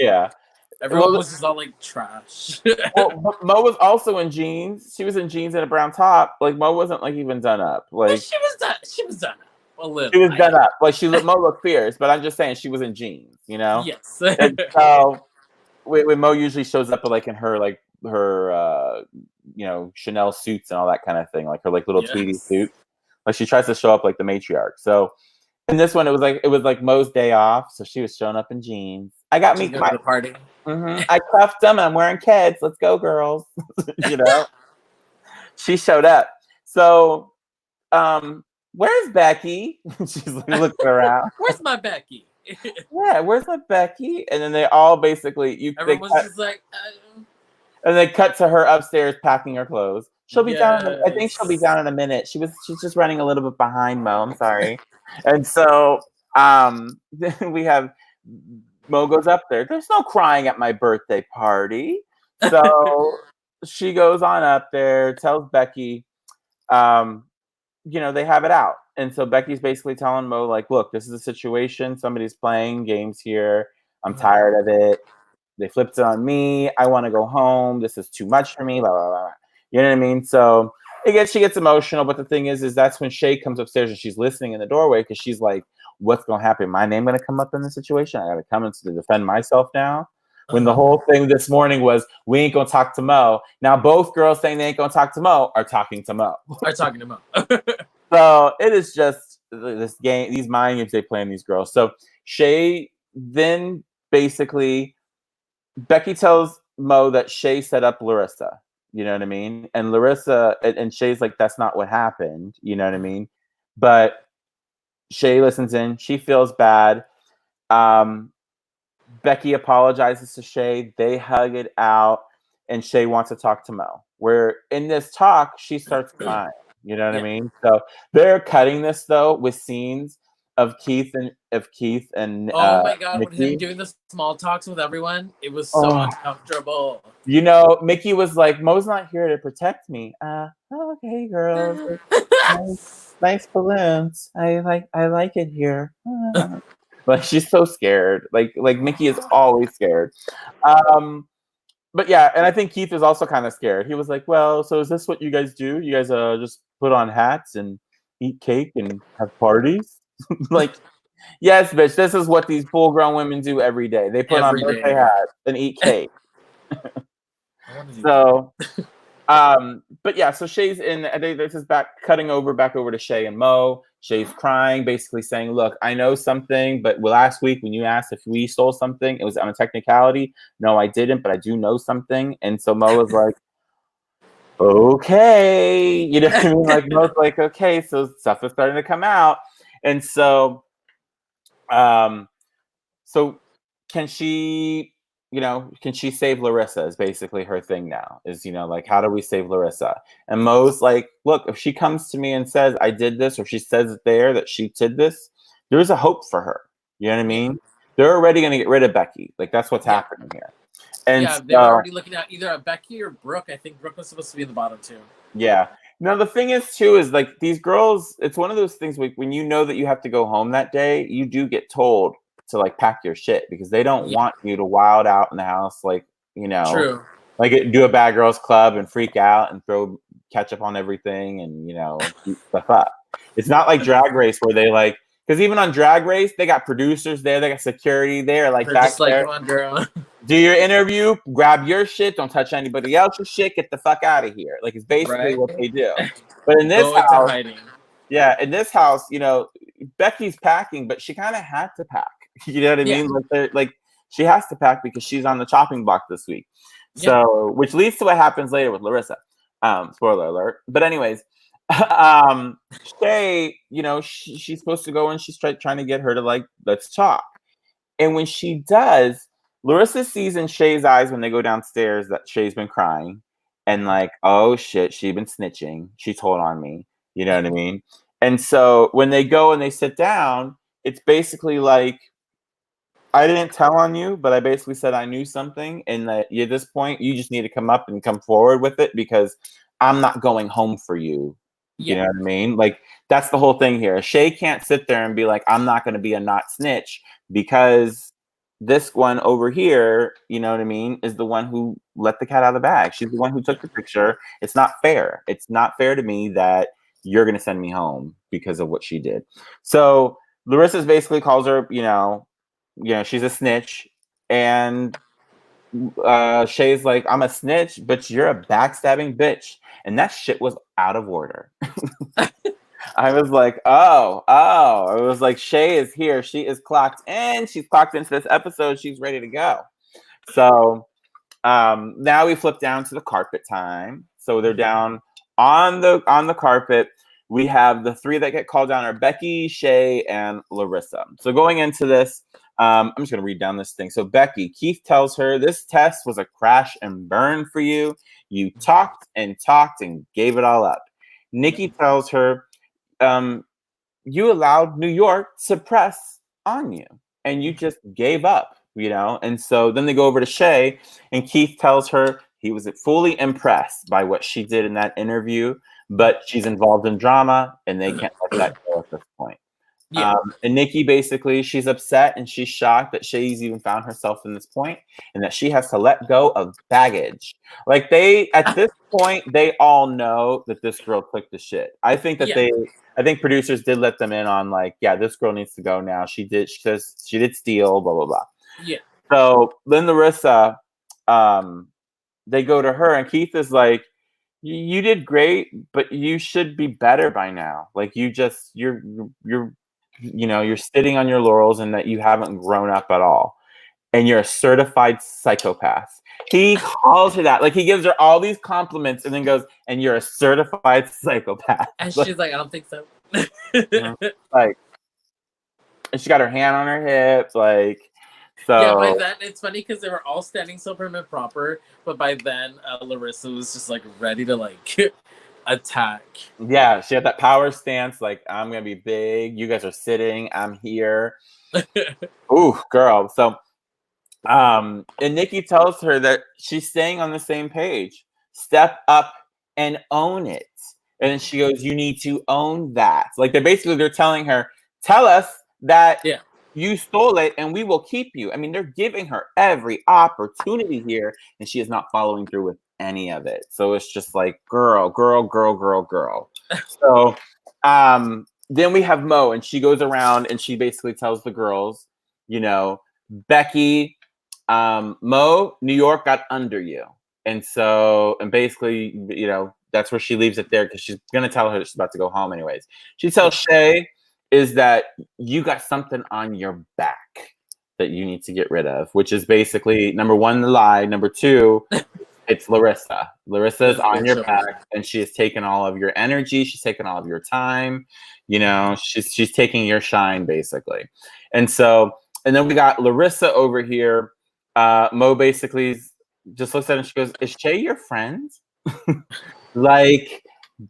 everyone was just all like trash. Well, Mo was also in jeans. She was in jeans and a brown top. Like Mo wasn't like even done up. Like she was done. She was done up a little. She was done up. Like Mo looked fierce, but I'm just saying she was in jeans. You know. Yes. And so when Mo usually shows up like in her you know, Chanel suits and all that kind of thing, like her like little tweedy suit. Like she tries to show up like the matriarch. So in this one, it was like Mo's day off, so she was showing up in jeans. I got me my party. I cuffed them and I'm wearing Keds. Let's go, girls. You know, she showed up. So, where's Becky? She's like looking around. Where's my Becky? Yeah, where's my Becky? And then they all basically everyone's just like. And they cut to her upstairs packing her clothes. She'll be down. I think she'll be down in a minute. She's just running a little bit behind Mo. I'm sorry. And so we have Mo goes up there. There's no crying at my birthday party. So she goes on up there, tells Becky, you know, they have it out. And so Becky's basically telling Mo, like, look, this is a situation. Somebody's playing games here. I'm tired of it. They flipped it on me. I want to go home. This is too much for me. Blah, blah, blah. You know what I mean? So she gets emotional. But the thing is that's when Shay comes upstairs and she's listening in the doorway because she's like, what's going to happen? My name going to come up in this situation? I got to come in to defend myself now? When the whole thing this morning was, we ain't going to talk to Mo. Now both girls saying they ain't going to talk to Mo are talking to Mo. So it is just this game, these mind games they play in these girls. So Shay then basically... Becky tells Mo that Shay set up Larissa. You know what I mean? And Larissa and Shay's like, that's not what happened. You know what I mean? But Shay listens in. She feels bad. Becky apologizes to Shay. They hug it out. And Shay wants to talk to Mo. Where in this talk, she starts crying. You know what I mean? So they're cutting this, though, with scenes of Keith and oh my god, Mickey. with him doing the small talks with everyone, it was so uncomfortable. You know, Mickey was like, Mo's not here to protect me. Okay, girls. nice balloons. I like it here. But she's so scared. Like Mickey is always scared. But yeah, and I think Keith is also kind of scared. He was like, well, so is this what you guys do? You guys just put on hats and eat cake and have parties? Like, yes, bitch, this is what these full-grown women do every day. They put on birthday hats and eat cake. I want to do So, but yeah, so Shay's in. This is back over to Shay and Mo. Shay's crying, basically saying, "Look, I know something, but last week when you asked if we stole something, it was on a technicality. No, I didn't, but I do know something." And so Mo was like, "Okay," you know what I mean? Like Mo's like, "Okay," so stuff is starting to come out, and so, um, so can she? Can she save Larissa is basically her thing now is, like, how do we save Larissa? And Mo's like, look, if she comes to me and says, I did this, or she says there that she did this, there's a hope for her. You know what I mean? They're already going to get rid of Becky. Like, that's what's happening here. And they were so, already looking at either Becky or Brooke. I think Brooke was supposed to be in the bottom too. yeah. Now, the thing is, too, is like these girls, it's one of those things when you know that you have to go home that day, you do get told to like pack your shit because they don't want you to wild out in the house, like, True. like do a bad girls club and freak out and throw ketchup on everything and, beat stuff up. It's not like Drag Race where they like, because even on Drag Race, they got producers there, they got security there, like They're back just like, there. come on, girl. Do your interview, grab your shit, don't touch anybody else's shit, get the fuck out of here. Like, it's basically what they do. But in this Go into house, hiding. yeah, in this house, Becky's packing, but she kind of had to pack. You know what I mean? Like she has to pack because she's on the chopping block this week. So, which leads to what happens later with Larissa. Spoiler alert. But anyways, Shay, she's supposed to go and she's trying to get her to like, let's talk. And when she does, Larissa sees in Shay's eyes when they go downstairs that Shay's been crying and like, oh shit, she been snitching. She told on me. You know what I mean? And so when they go and they sit down, it's basically like, I didn't tell on you, but I basically said I knew something. And that at this point, you just need to come up and come forward with it because I'm not going home for you. You know what I mean? Like, that's the whole thing here. Shay can't sit there and be like, I'm not going to be a not snitch because this one over here, you know what I mean, is the one who let the cat out of the bag. She's the one who took the picture. It's not fair. It's not fair to me that you're going to send me home because of what she did. So Larissa basically calls her, she's a snitch. And Shay's like, I'm a snitch, but you're a backstabbing bitch. And that shit was out of order. I was like, oh. I was like, Shay is here. She is clocked in. She's clocked into this episode. She's ready to go. So now we flip down to the carpet time. So they're down on the carpet. We have the three that get called down are Becky, Shay, and Larissa. So going into this, I'm just going to read down this thing. So Becky, Keith tells her, this test was a crash and burn for you. You talked and gave it all up. Nikki tells her, you allowed New York to press on you and you just gave up, And so then they go over to Shay and Keith tells her he was fully impressed by what she did in that interview, but she's involved in drama and they can't let that go at this point. And Nikki, basically, she's upset and she's shocked that Shay's even found herself in this point and that she has to let go of baggage. Like at this point, they all know that this girl clicked the shit. I think that I think producers did let them in on like, yeah, this girl needs to go now. She says she did steal, blah, blah, blah. Yeah. So then Larissa, they go to her and Keith is like, you did great, but you should be better by now. Like you're sitting on your laurels and that you haven't grown up at all. And you're a certified psychopath. He calls her that. Like he gives her all these compliments and then goes, and you're a certified psychopath. And she's like, I don't think so. Like, and she got her hand on her hips, like, so. Yeah, by then, it's funny because they were all standing so prim and proper, but by then, Larissa was just like ready to like attack. Yeah, she had that power stance, like, I'm gonna be big, you guys are sitting, I'm here. Ooh, girl. So and Nikki tells her that she's staying on the same page. Step up and own it. And then she goes, you need to own that. Like they're telling her, tell us that you stole it and we will keep you. I mean, they're giving her every opportunity here and she is not following through with any of it. So it's just like, girl. So then we have Mo and she goes around and she basically tells the girls, Becky Mo, New York got under you. And so, and basically, you know, that's where she leaves it there because she's going to tell her that she's about to go home anyways. She tells Shay is that you got something on your back that you need to get rid of, which is basically number one, the lie. Number two, it's Larissa. Larissa's on your back and she has taken all of your energy. She's taken all of your time. You know, she's taking your shine basically. And so, and then we got Larissa over here. Mo basically just looks at it and she goes, is Shay your friend? Like,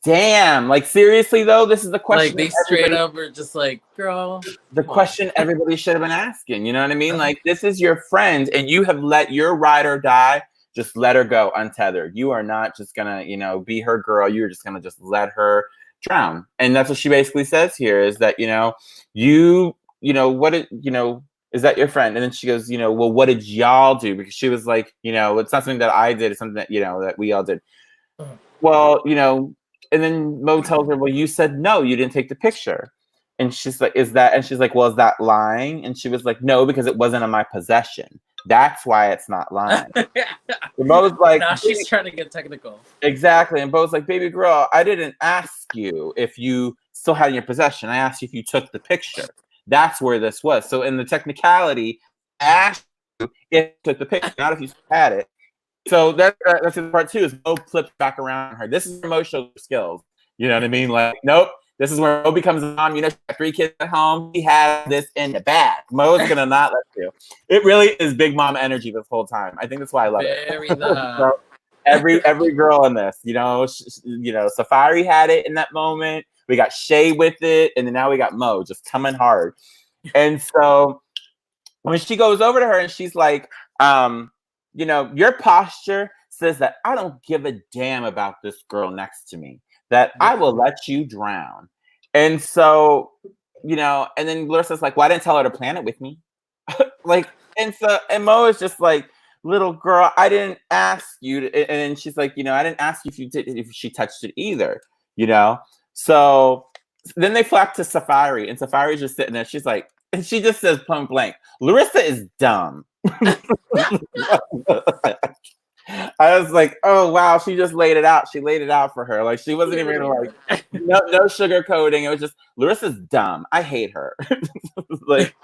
damn. Like, seriously, though, this is the question. Like, they straight up are just like, girl. The question everybody should have been asking. You know what I mean? Like, this is your friend and you have let your ride or die. Just let her go untethered. You are not just going to, you know, be her girl. You're just going to just let her drown. And that's what she basically says here is that, you know, what it, you know, is that your friend? And then she goes, you know, well, what did y'all do? Because she was like, you know, it's not something that I did. It's something that, you know, that we all did. Well, you know, and then Mo tells her, well, you said no, you didn't take the picture. And she's like, is that? And she's like, well, is that lying? And she was like, no, because it wasn't in my possession. That's why it's not lying. And Mo's like, now she's trying to get technical. Exactly. And Bo's like, baby girl, I didn't ask you if you still had in your possession. I asked you if you took the picture. That's where this was. So in the technicality, I asked you if you took the picture, not if you had it. So that's part two is Mo flips back around on her. This is where Mo shows skills. You know what I mean? Like, nope. This is where Mo becomes a mom. You know, she got 3 kids at home. He has this in the bag. Mo is gonna not let you. It really is big mom energy this whole time. I think that's why I love it. So every girl in this, you know, Safari had it in that moment. We got Shay with it, and then now we got Mo just coming hard. And so when she goes over to her and she's like, you know, your posture says that I don't give a damn about this girl next to me, that I will let you drown. And so, you know, and then Larissa's like, well, I didn't tell her to plan it with me. Like, and Mo is just like, little girl, I didn't ask you to, and she's like, you know, I didn't ask you if she touched it either, you know? So then they flap to Safari, and Safari's just sitting there. She's like, and she just says point blank, Larissa is dumb. I was like, oh wow, she just laid it out. She laid it out for her. Like she wasn't even like no sugarcoating. It was just Larissa's dumb. I hate her. Like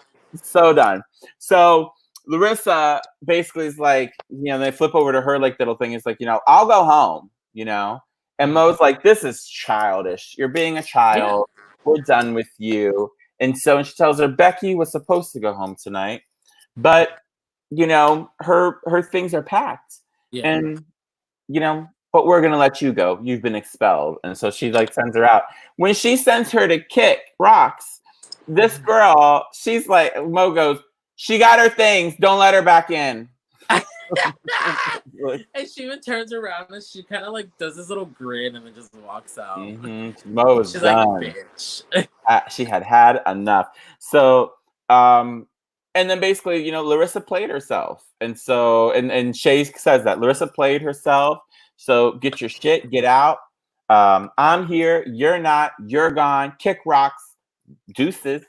so done. So Larissa basically is like, you know, they flip over to her like little thing. It's like, you know, I'll go home, you know. And Mo's like, this is childish. You're being a child. Yeah. We're done with you. And so she tells her Becky was supposed to go home tonight, but you know, her things are packed. Yeah. And you know, but we're gonna let you go. You've been expelled. And so she like sends her out. When she sends her to kick rocks, this girl, she's like, Mo goes, she got her things. Don't let her back in. And she even turns around and she kind of like does this little grin and then just walks out. Mm-hmm. Mo is she's done. Like, bitch. She had enough. So, and then basically, you know, Larissa played herself. And so, and Shay says that Larissa played herself. So get your shit, get out. I'm here. You're not. You're gone. Kick rocks. Deuces.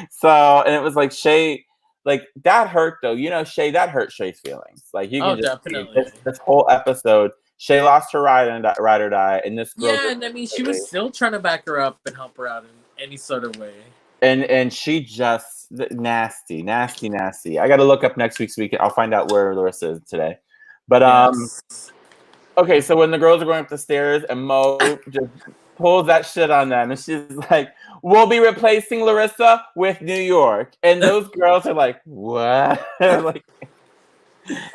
So, and it was like Shay, like that hurt though. You know, Shay, that hurt Shay's feelings. Like you can just definitely. This whole episode, Shay lost her ride or die, and this girl. Yeah, and I mean, she was still trying to back her up and help her out in any sort of way. And she just nasty. I got to look up next week's weekend. I'll find out where Larissa is today. But yes. Okay, so when the girls are going up the stairs and Mo just pulls that shit on them, and she's like, we'll be replacing Larissa with New York. And those girls are like, what? Like,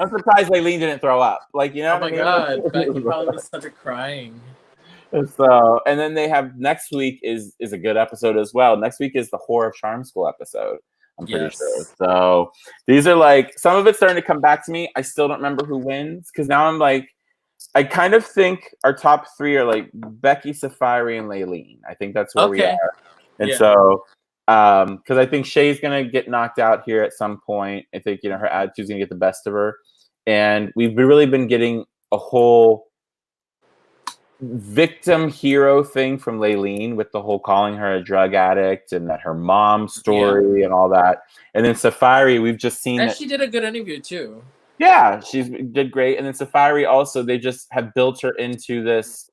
I'm surprised Laylene didn't throw up. Like, you know oh my God, Becky probably would have started crying. So, and then they have next week is a good episode as well. Next week is the Horror of Charm School episode. I'm pretty sure. So these are like, some of it's starting to come back to me. I still don't remember who wins because now I'm like, I kind of think our top 3 are like Becky, Safari, and Laylene. I think that's where we are. And so, because I think Shay's gonna get knocked out here at some point. I think, you know, her attitude's gonna get the best of her, and we've really been getting a whole victim hero thing from Laylene with the whole calling her a drug addict and that her mom's story and all that. And then Safari, we've just seen and that she did a good interview too. Yeah, she's did great. And then Safari also, they just have built her into this.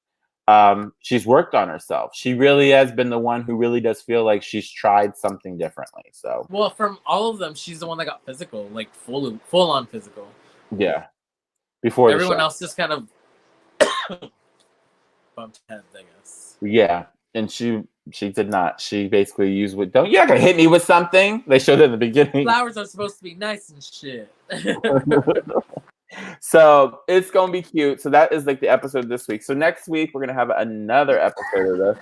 She's worked on herself. She really has been the one who really does feel like she's tried something differently. So well, from all of them, she's the one that got physical, like full on physical. Yeah. Before everyone else just kind of bumped heads, I guess. Yeah, and she did not. She basically used what don't you ever hit me with something? They showed it in the beginning. Flowers are supposed to be nice and shit. So it's gonna be cute. So that is like the episode this week. So next week we're gonna have another episode of this.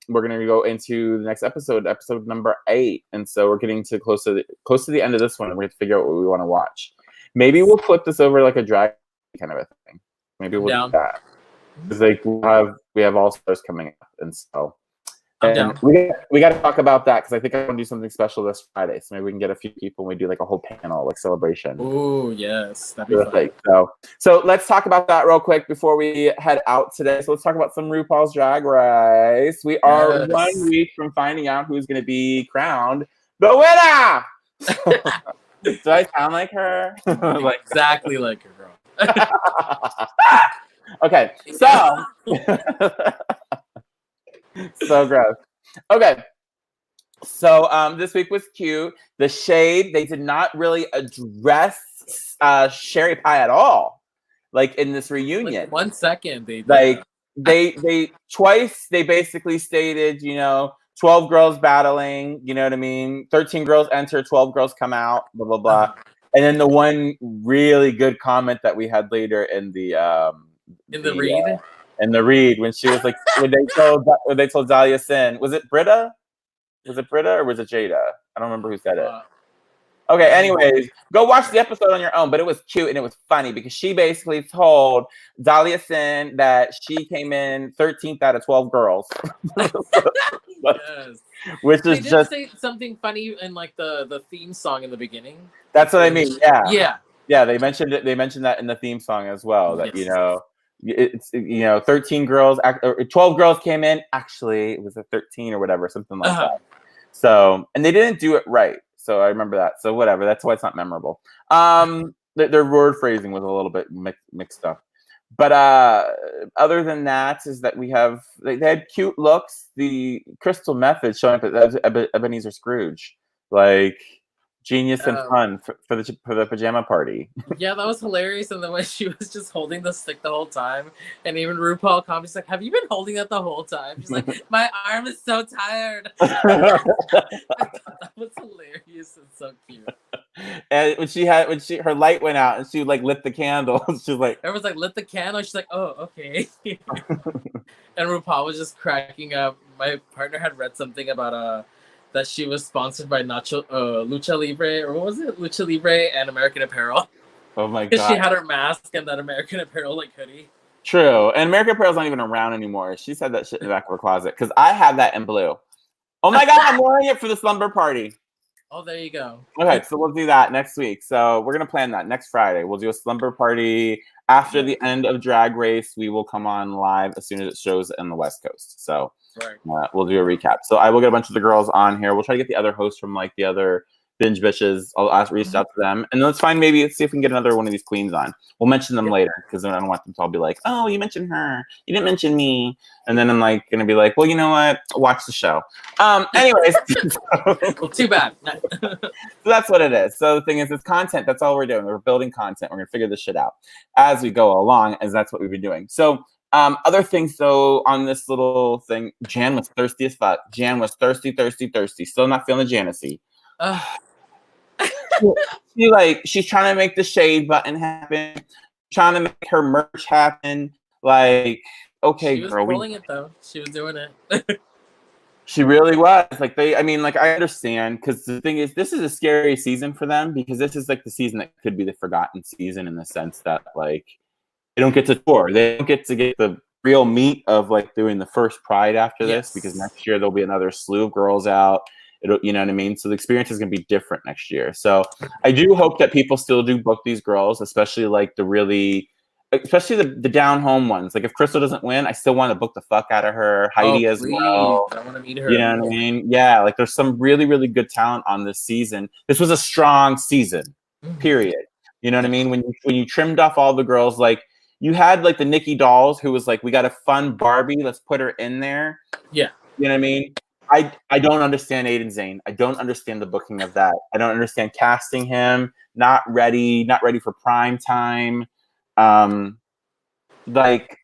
We're gonna go into the next episode number 8, and so we're getting to close to the end of this one, and we have to figure out what we want to watch. Maybe we'll flip this over like a drag kind of a thing. Maybe we'll do that. Because like we have All Stars coming up, and so we got to talk about that because I think I want to do something special this Friday. So maybe we can get a few people and we do like a whole panel, like celebration. Oh yes, that'd be fun. So let's talk about that real quick before we head out today. So let's talk about some RuPaul's Drag Race. We are 1 week from finding out who's going to be crowned the winner. Do I sound like her? Like, exactly like her, girl. Okay, so so gross. Okay, so this week was cute. The shade, they did not really address Sherry Pie at all. Like in this reunion, like 1 second they twice they basically stated, 12 girls battling, you know what I mean? 13 girls enter, 12 girls come out, blah blah blah. And then the one really good comment that we had later in the read. In the read, when she was like, when they told Dahlia Sin, was it Britta? Was it Britta or was it Jada? I don't remember who said it. Okay, anyways, go watch the episode on your own, but it was cute and it was funny because she basically told Dahlia Sin that she came in 13th out of 12 girls. Yes. Which they is just say something funny in like the theme song in the beginning. That's what I mean. Yeah. They mentioned it. They mentioned that in the theme song as well. That it's 13 girls, or 12 girls came in. Actually, it was a 13 or whatever, something like that. So, and they didn't do it right. So I remember that. So whatever. That's why it's not memorable. Their word phrasing was a little bit mixed up. But other than that, is that they had cute looks. The Crystal Method showing up as Ebenezer Scrooge, like genius and fun for the pajama party. Yeah, that was hilarious. And the way she was just holding the stick the whole time, and even RuPaul comments like, "Have you been holding it the whole time?" She's like, "My arm is so tired." That was hilarious and so cute. And when her light went out and she like lit the candle, she was like, everyone's like, lit the candle. She's like, oh, okay. And RuPaul was just cracking up. My partner had read something about that she was sponsored by Lucha Libre, or what was it? Lucha Libre and American Apparel. Oh my god! Because she had her mask and that American Apparel like hoodie. True, and American Apparel's not even around anymore. She said that shit in the back of her closet because I have that in blue. Oh my god, I'm wearing it for the slumber party. Oh, there you go. Okay, so we'll do that next week. So we're gonna plan that next Friday. We'll do a slumber party after the end of Drag Race. We will come on live as soon as it shows in the West Coast. So we'll do a recap. So I will get a bunch of the girls on here. We'll try to get the other hosts from like the other Binge Bitches. I'll reach out to them, and let's see if we can get another one of these queens on. We'll mention them later because I don't want them to all be like, "Oh, you mentioned her, you didn't mention me," and then I'm like gonna be like, "Well, you know what? Watch the show." Anyways, well, too bad. So that's what it is. So the thing is, it's content. That's all we're doing. We're building content. We're gonna figure this shit out as we go along, as that's what we've been doing. So. Other things though on this little thing, Jan was thirsty as fuck. Jan was thirsty. Still not feeling the Janicy. She's trying to make the shade button happen, trying to make her merch happen. Like, okay, she was girl, pulling it though. She was doing it. She really was. I understand because the thing is, this is a scary season for them because this is like the season that could be the forgotten season in the sense that like they don't get to tour, they don't get to get the real meat of like doing the first Pride after this because next year there'll be another slew of girls out. You know what I mean? So the experience is going to be different next year. So I do hope that people still do book these girls, especially like the really especially the down home ones. Like if Crystal doesn't win, I still want to book the fuck out of her. Heidi as please. well. I want to meet her. You know what I mean? Yeah, like there's some really, really good talent on this season. This was a strong season, period. You know what I mean? When you trimmed off all the girls, like you had like the Nikki Dolls, who was like, we got a fun Barbie, let's put her in there. Yeah. You know what I mean? I don't understand Aiden Zane. I don't understand the booking of that. I don't understand casting him. Not ready for prime time. Like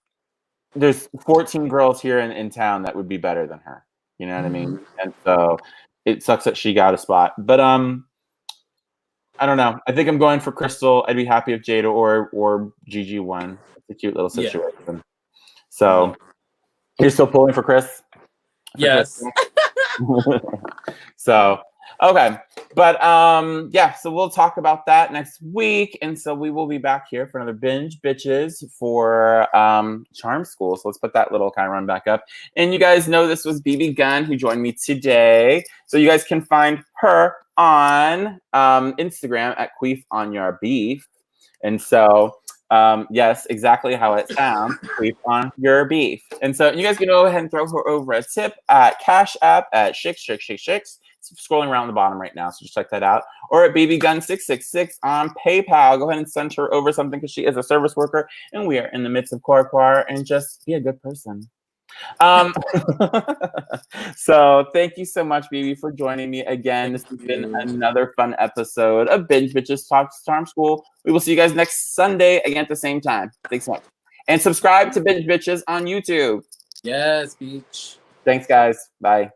there's 14 girls here in town that would be better than her. You know what I mean? And so it sucks that she got a spot. But I don't know. I think I'm going for Crystal. I'd be happy if Jada or Gigi won. It's a cute little situation. Yeah. So you're still pulling for Chris? Yes. So okay, but yeah, so we'll talk about that next week, and so we will be back here for another binge bitches for Charm School. So let's put that little kind of run back up. And you guys know this was BEBE Gunn who joined me today, so you guys can find her on Instagram at Queef on Your Beef. And so yes, exactly how it sounds. Queef on Your Beef. And so you guys can go ahead and throw her over a tip at Cash App at Shix. It's scrolling around the bottom right now, so just check that out. Or at BEBE Gunn 666 on PayPal. Go ahead and send her over something because she is a service worker, and we are in the midst of Quar, and just be a good person. So thank you so much, BEBE, for joining me again. This has been another fun episode of Binge Bitches Talks Charm School. We will see you guys next Sunday again at the same time. Thanks so much. And subscribe to Binge Bitches on YouTube. Yes, Beach. Thanks, guys. Bye.